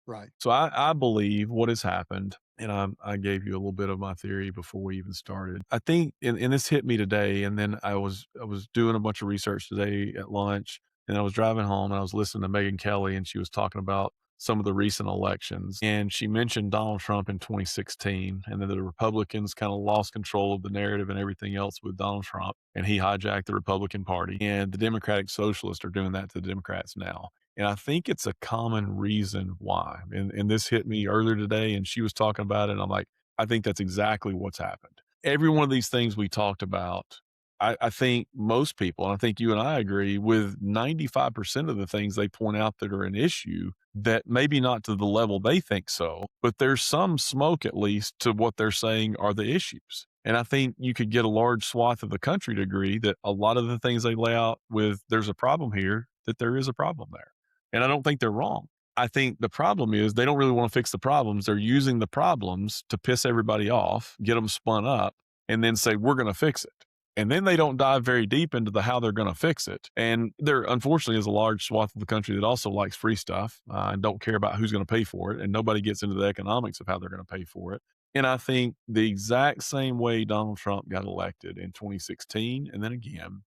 Right. So I believe what has happened, and I gave you a little bit of my theory before we even started. I think, and this hit me today, and then I was doing a bunch of research today at lunch, and I was driving home, and I was listening to Megyn Kelly, and she was talking about some of the recent elections, and she mentioned Donald Trump in 2016, and then the Republicans kind of lost control of the narrative and everything else with Donald Trump, and he hijacked the Republican Party, and the Democratic Socialists are doing that to the Democrats now. And I think it's a common reason why. And this hit me earlier today, and she was talking about it. And I'm like, I think that's exactly what's happened. Every one of these things we talked about, I think most people, and I think you and I agree with 95% of the things they point out that are an issue, that maybe not to the level they think so, but there's some smoke at least to what they're saying are the issues. And I think you could get a large swath of the country to agree that a lot of the things they lay out with there's a problem here, that there is a problem there. And I don't think they're wrong. I think the problem is they don't really want to fix the problems. They're using the problems to piss everybody off, get them spun up, and then say, we're going to fix it. And then they don't dive very deep into the how they're going to fix it. And there, unfortunately, is a large swath of the country that also likes free stuff and don't care about who's going to pay for it. And nobody gets into the economics of how they're going to pay for it. And I think the exact same way Donald Trump got elected in 2016 and then again,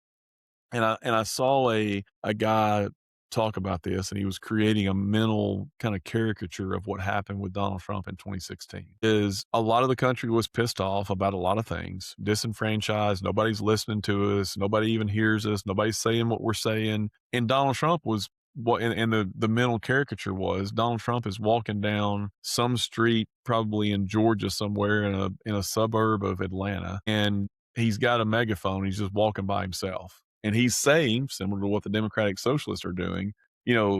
and I saw a guy talk about this, and he was creating a mental kind of caricature of what happened with Donald Trump in 2016. Is a lot of the country was pissed off about a lot of things, disenfranchised. Nobody's listening to us. Nobody even hears us. Nobody's saying what we're saying. And Donald Trump was what, and the mental caricature was Donald Trump is walking down some street, probably in Georgia somewhere in a suburb of Atlanta, and he's got a megaphone. He's just walking by himself. And he's saying, similar to what the Democratic Socialists are doing,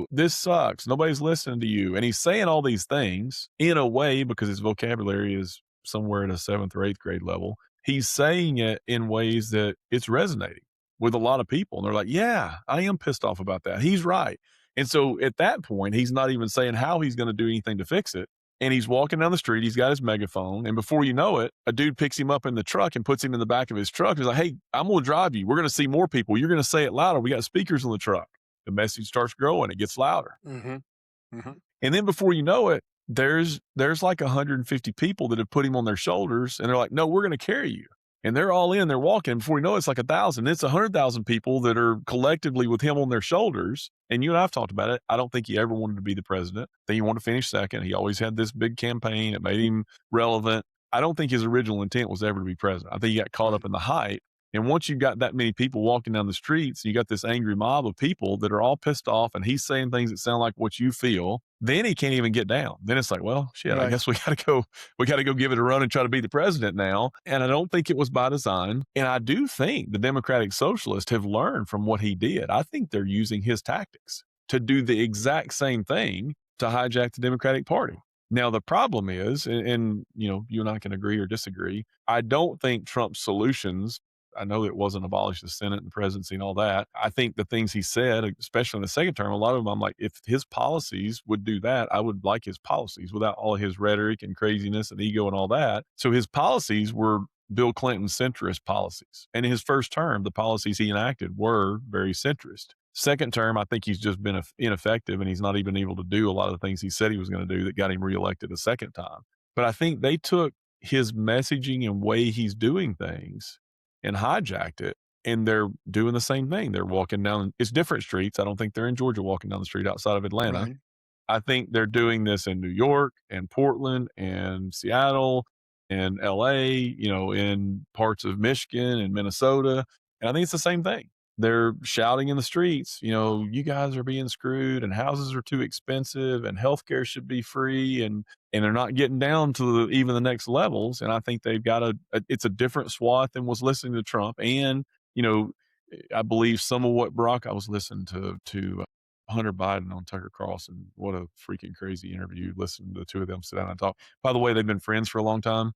this sucks. Nobody's listening to you. And he's saying all these things in a way, because his vocabulary is somewhere at a 7th or 8th grade level. He's saying it in ways that it's resonating with a lot of people. And they're like, yeah, I am pissed off about that. He's right. And so at that point, he's not even saying how he's going to do anything to fix it. and he's walking down the street. He's got his megaphone, and before you know it, a dude picks him up in the truck and puts him in the back of his truck. He's like, "Hey, I'm going to drive you. We're going to see more people. You're going to say it louder. We got speakers in the truck." The message starts growing. It gets louder. Mhm. Mhm. And then before you know it, there's like 150 people that have put him on their shoulders, and they're like, "No, we're going to carry you." And they're all in, they're walking. Before you know it, it's like 1,000. It's 100,000 people that are collectively with him on their shoulders. And you and I've talked about it. I don't think he ever wanted to be the president. I think he wanted to finish second. He always had this big campaign. It made him relevant. I don't think his original intent was ever to be president. I think he got caught up Right. in the hype. And once you've got that many people walking down the streets, you got this angry mob of people that are all pissed off, and he's saying things that sound like what you feel, then he can't even get down. Then it's like, well, shit, I Right. guess we got to go give it a run and try to be the president now. And I don't think it was by design. And I do think the Democratic Socialists have learned from what he did. I think they're using his tactics to do the exact same thing to hijack the Democratic Party. Now, the problem is, and you and I can agree or disagree, I don't think Trump's solutions, I know it wasn't abolish the Senate and the presidency and all that. I think the things he said, especially in the second term, a lot of them, I'm like, if his policies would do that, I would like his policies without all his rhetoric and craziness and ego and all that. So his policies were Bill Clinton centrist policies. And in his first term, the policies he enacted were very centrist. Second term, I think he's just been ineffective, and he's not even able to do a lot of the things he said he was going to do that got him reelected a second time. But I think they took his messaging and way he's doing things and hijacked it. And they're doing the same thing. They're walking down, it's different streets. I don't think they're in Georgia walking down the street outside of Atlanta. Right. I think they're doing this in New York and Portland and Seattle and LA, in parts of Michigan and Minnesota. And I think it's the same thing. They're shouting in the streets, you guys are being screwed, and houses are too expensive, and healthcare should be free, and they're not getting down to even the next levels. And I think they've got it's a different swath than was listening to Trump. And, I believe some of what I was listening to Hunter Biden on Tucker Carlson. What a freaking crazy interview. Listening to the two of them sit down and talk. By the way, they've been friends for a long time.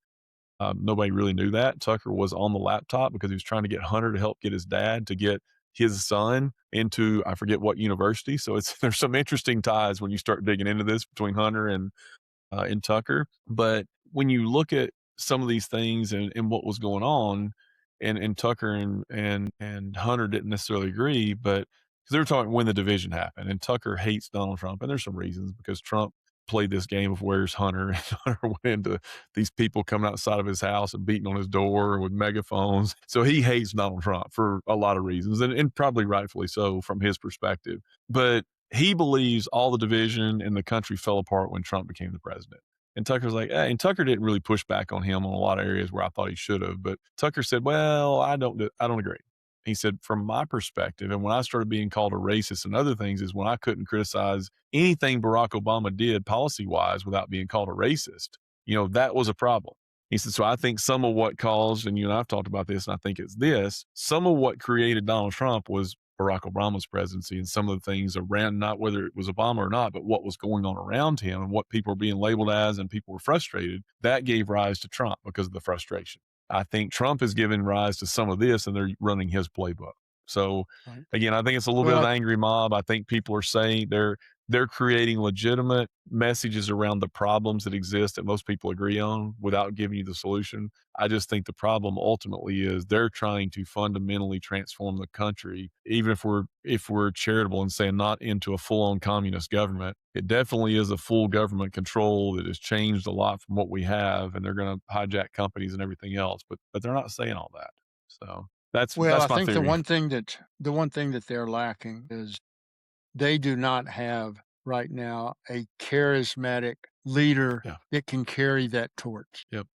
Nobody really knew that. Tucker was on the laptop because he was trying to get Hunter to help get his dad to get his son into, I forget what university. So there's some interesting ties when you start digging into this between Hunter and Tucker. But when you look at some of these things and what was going on, and Tucker and Hunter didn't necessarily agree, but because they were talking when the division happened, and Tucker hates Donald Trump, and there's some reasons because Trump played this game of where's Hunter, and Hunter went into these people coming outside of his house and beating on his door with megaphones. So he hates Donald Trump for a lot of reasons, and probably rightfully so from his perspective. But he believes all the division in the country fell apart when Trump became the president. And Tucker's like, and Tucker didn't really push back on him on a lot of areas where I thought he should have. But Tucker said, well, I don't agree. He said, from my perspective, and when I started being called a racist and other things, is when I couldn't criticize anything Barack Obama did policy wise without being called a racist. That was a problem. He said, so I think some of what caused, and you and I've talked about this, and I think it's this, some of what created Donald Trump was Barack Obama's presidency and some of the things around, not whether it was Obama or not, but what was going on around him and what people were being labeled as, and people were frustrated. That gave rise to Trump because of the frustration. I think Trump has given rise to some of this, and they're running his playbook. So Right. again, I think it's a little bit Well, of I an angry mob. I think people are saying they're creating legitimate messages around the problems that exist that most people agree on without giving you the solution. I just think the problem ultimately is they're trying to fundamentally transform the country, even if we're charitable and saying not into a full-on communist government. It definitely is a full government control that has changed a lot from what we have, and they're going to hijack companies and everything else. But they're not saying all that. So I that's my think the theory. one thing that they're lacking is they do not have right now a charismatic leader Yeah. that can carry that torch. Yep.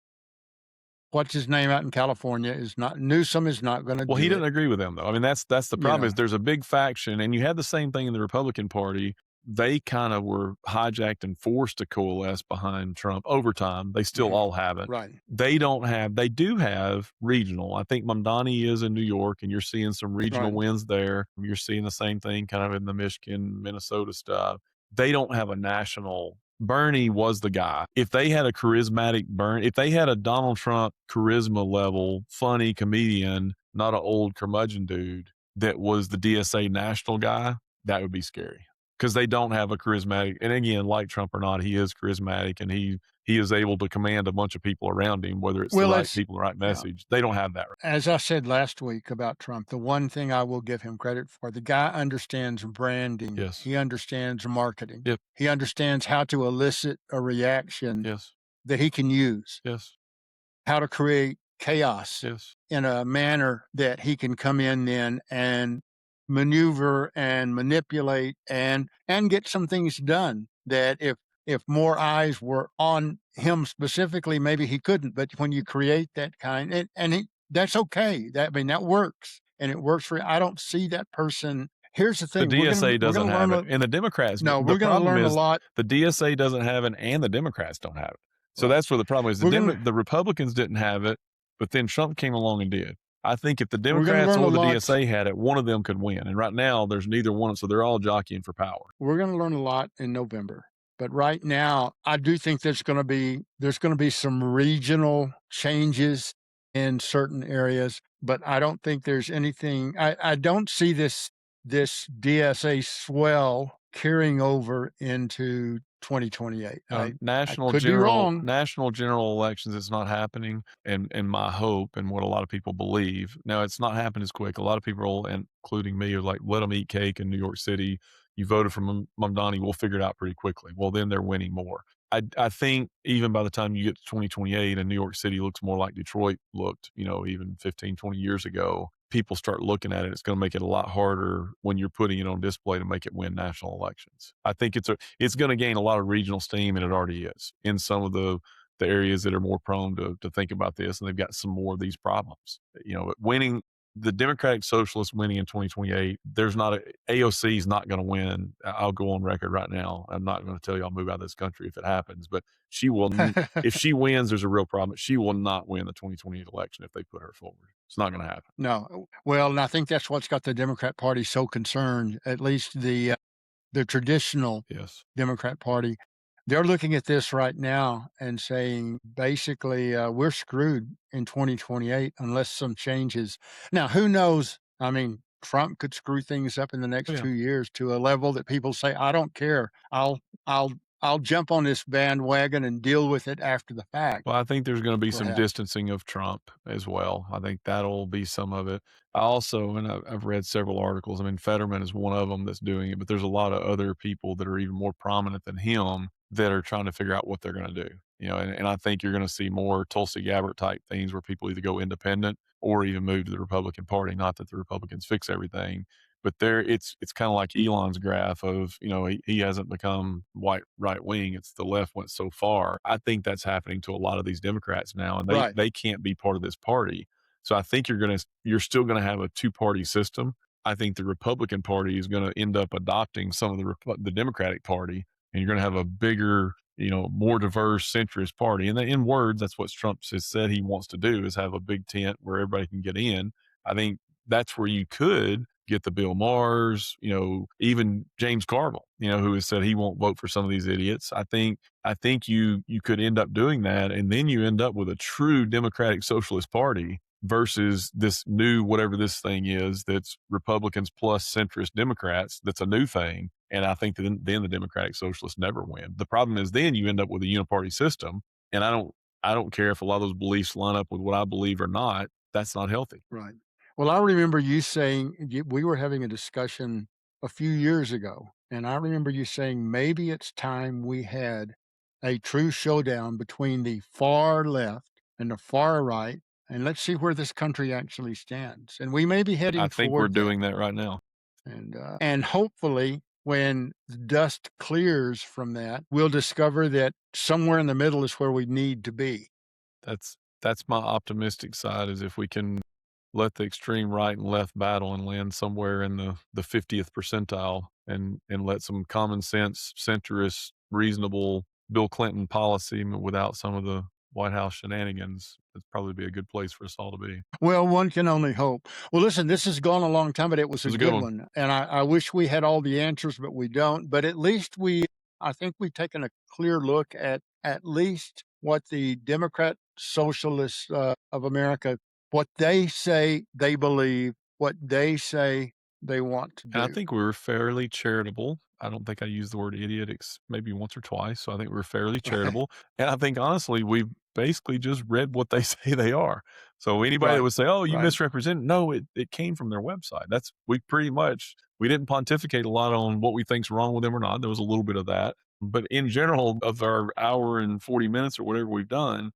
What's his name out in California is not Newsom is not gonna Well, he do didn't it, agree with them, though. I mean, that's the you problem know? is there's a big faction, and you had the same thing in the Republican Party. They kind of were hijacked and forced to coalesce behind Trump over time. They still Mhm. all haven't. Right, They do have regional. I think Mamdani is in New York, and you're seeing some regional right. wins there. You're seeing the same thing kind of in the Michigan, Minnesota stuff. They don't have a national. Bernie was the guy. If they had a charismatic Bernie, if they had a Donald Trump charisma level, funny comedian, not an old curmudgeon dude that was the DSA national guy, that would be scary. because they don't have a charismatic, and again, like Trump or not, he is charismatic and he is able to command a bunch of people around him, whether it's the Well, right it's people, the right yeah. message. They don't have that. As I said last week about Trump, the one thing I will give him credit for, the guy understands branding. Yes. He understands marketing. Yep. He understands how to elicit a reaction Yes. that he can use, Yes. how to create chaos Yes. in a manner that he can come in then and maneuver and manipulate and get some things done that if more eyes were on him specifically, maybe he couldn't. But when you create that kind, that's okay. That I mean, that works, and it works for. I don't see that person. Here's the The thing: DSA we're doesn't gonna have learn. it, and the Democrats No, the we're gonna problem learn a is lot. the DSA doesn't have it and the Democrats don't have it. So Right. that's where the problem is. We're gonna The Republicans didn't have it, but then Trump came along and did. I think if the we're gonna Democrats learn a or the lot. DSA had it, one of them could win, and right now there's neither one, so they're all jockeying for power. We're gonna learn a lot in November. But right now, I do think there's gonna be some regional changes in certain areas, but I don't think there's anything. I don't see this DSA swell carrying over into 2028. I could be wrong. National general elections, it's not happening, and my hope and what a lot of people believe. Now, it's not happening as quick. A lot of people, including me, are like, "Let them eat cake in New York City. You voted for Mamdani, we'll figure it out pretty quickly." Well, then they're winning more. I think even by the time you get to 2028 and New York City looks more like Detroit looked, even 15, 20 years ago, people start looking at it. It's going to make it a lot harder when you're putting it on display to make it win national elections. I think it's going to gain a lot of regional steam, and it already is in some of the areas that are more prone to think about this, and they've got some more of these problems. Winning the Democratic Socialists winning in 2028, there's not AOC is not going to win. I'll go on record right now. I'm not going to tell you I'll move out of this country if it happens, but she will. If she wins, there's a real problem. She will not win the 2028 election if they put her forward. It's not going to happen. No. Well, and I think that's what's got the Democrat Party so concerned, at least the traditional Yes. Democrat Party. They're looking at this right now and saying, basically, we're screwed in 2028 unless some changes. Now, who knows? I mean, Trump could screw things up in the Oh, next yeah. 2 years to a level that people say, "I don't care. I'll I'll jump on this bandwagon and deal with it after the fact." Well, I think there's gonna be some Perhaps. distancing of Trump as well. I think that'll be some of it. I also and I've read several articles, I mean, Fetterman is one of them that's doing it, but there's a lot of other people that are even more prominent than him that are trying to figure out what they're gonna do, and I think you're gonna see more Tulsi Gabbard type things where people either go independent or even move to the Republican Party, not that the Republicans fix everything, but it's kinda like Elon's graph of, he hasn't become white right wing, it's the left went so far. I think that's happening to a lot of these Democrats now, and Right. they can't be part of this party. So I think you're still gonna have a two-party system. I think the Republican Party is gonna end up adopting some of the Democratic Party, and you're gonna have a bigger, more diverse centrist party. And in words, that's what Trump has said he wants to do is have a big tent where everybody can get in. I think that's where you could get the Bill Maher's, even James Carville, who has said he won't vote for some of these idiots. I think you could end up doing that, and then you end up with a true Democratic Socialist Party versus this new whatever this thing is that's Republicans plus centrist Democrats. That's a new thing, and I think that then the Democratic Socialists never win. The problem is then you end up with a uniparty system, and I don't care if a lot of those beliefs line up with what I believe or not. That's not healthy. Right. Well, I remember you saying we were having a discussion a few years ago, and I remember you saying maybe it's time we had a true showdown between the far left and the far right, and let's see where this country actually stands. And we may be I heading think we're toward that. doing that right now. And hopefully, when the dust clears from that, we'll discover that somewhere in the middle is where we need to be. That's my optimistic side is if we can let the extreme right and left battle and land somewhere in the 50th percentile and let some common sense, centrist, reasonable Bill Clinton policy without some of the White House shenanigans, that'd probably be a good place for us all to be. It Well, one can only hope. Well, listen, this has gone a long time, but it was a was a good good one. one. And I wish we had all the answers, but we don't. But at least I think we've taken a clear look at least what the Democrat Socialists of America, what they say they believe, what they say they want to And I do. think we were fairly charitable I don't think I used the word idiot maybe once or twice, so I think we're fairly charitable, and I think honestly, we've basically just read what they say they are. So anybody that Right, would say, "Oh, you right. misrepresent," no, it came from their website. That's we didn't pontificate a lot on what we think's wrong with them or not. There was a little bit of that, but in general, of our hour and 40 minutes or whatever we've done,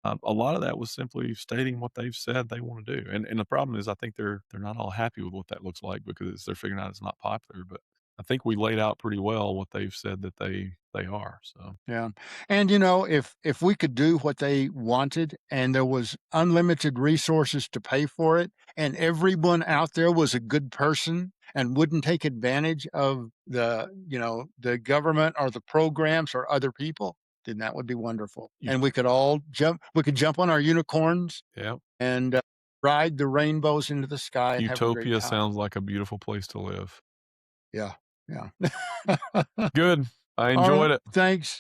a lot of that was simply stating what they've said they wanna do, and the problem is I think they're not all happy with what that looks like because they're figuring out it's not popular, but I think we laid out pretty well what they've said that they are, so Yeah. And if we could do what they wanted and there was unlimited resources to pay for it, and everyone out there was a good person and wouldn't take advantage of the government or the programs or other people, then that would be wonderful. you And we could jump on our unicorns yeah, and ride the rainbows into the sky and have a great utopia time. sounds like a beautiful place to live. Yeah. Yeah. Good. I All right. enjoyed it. Thanks.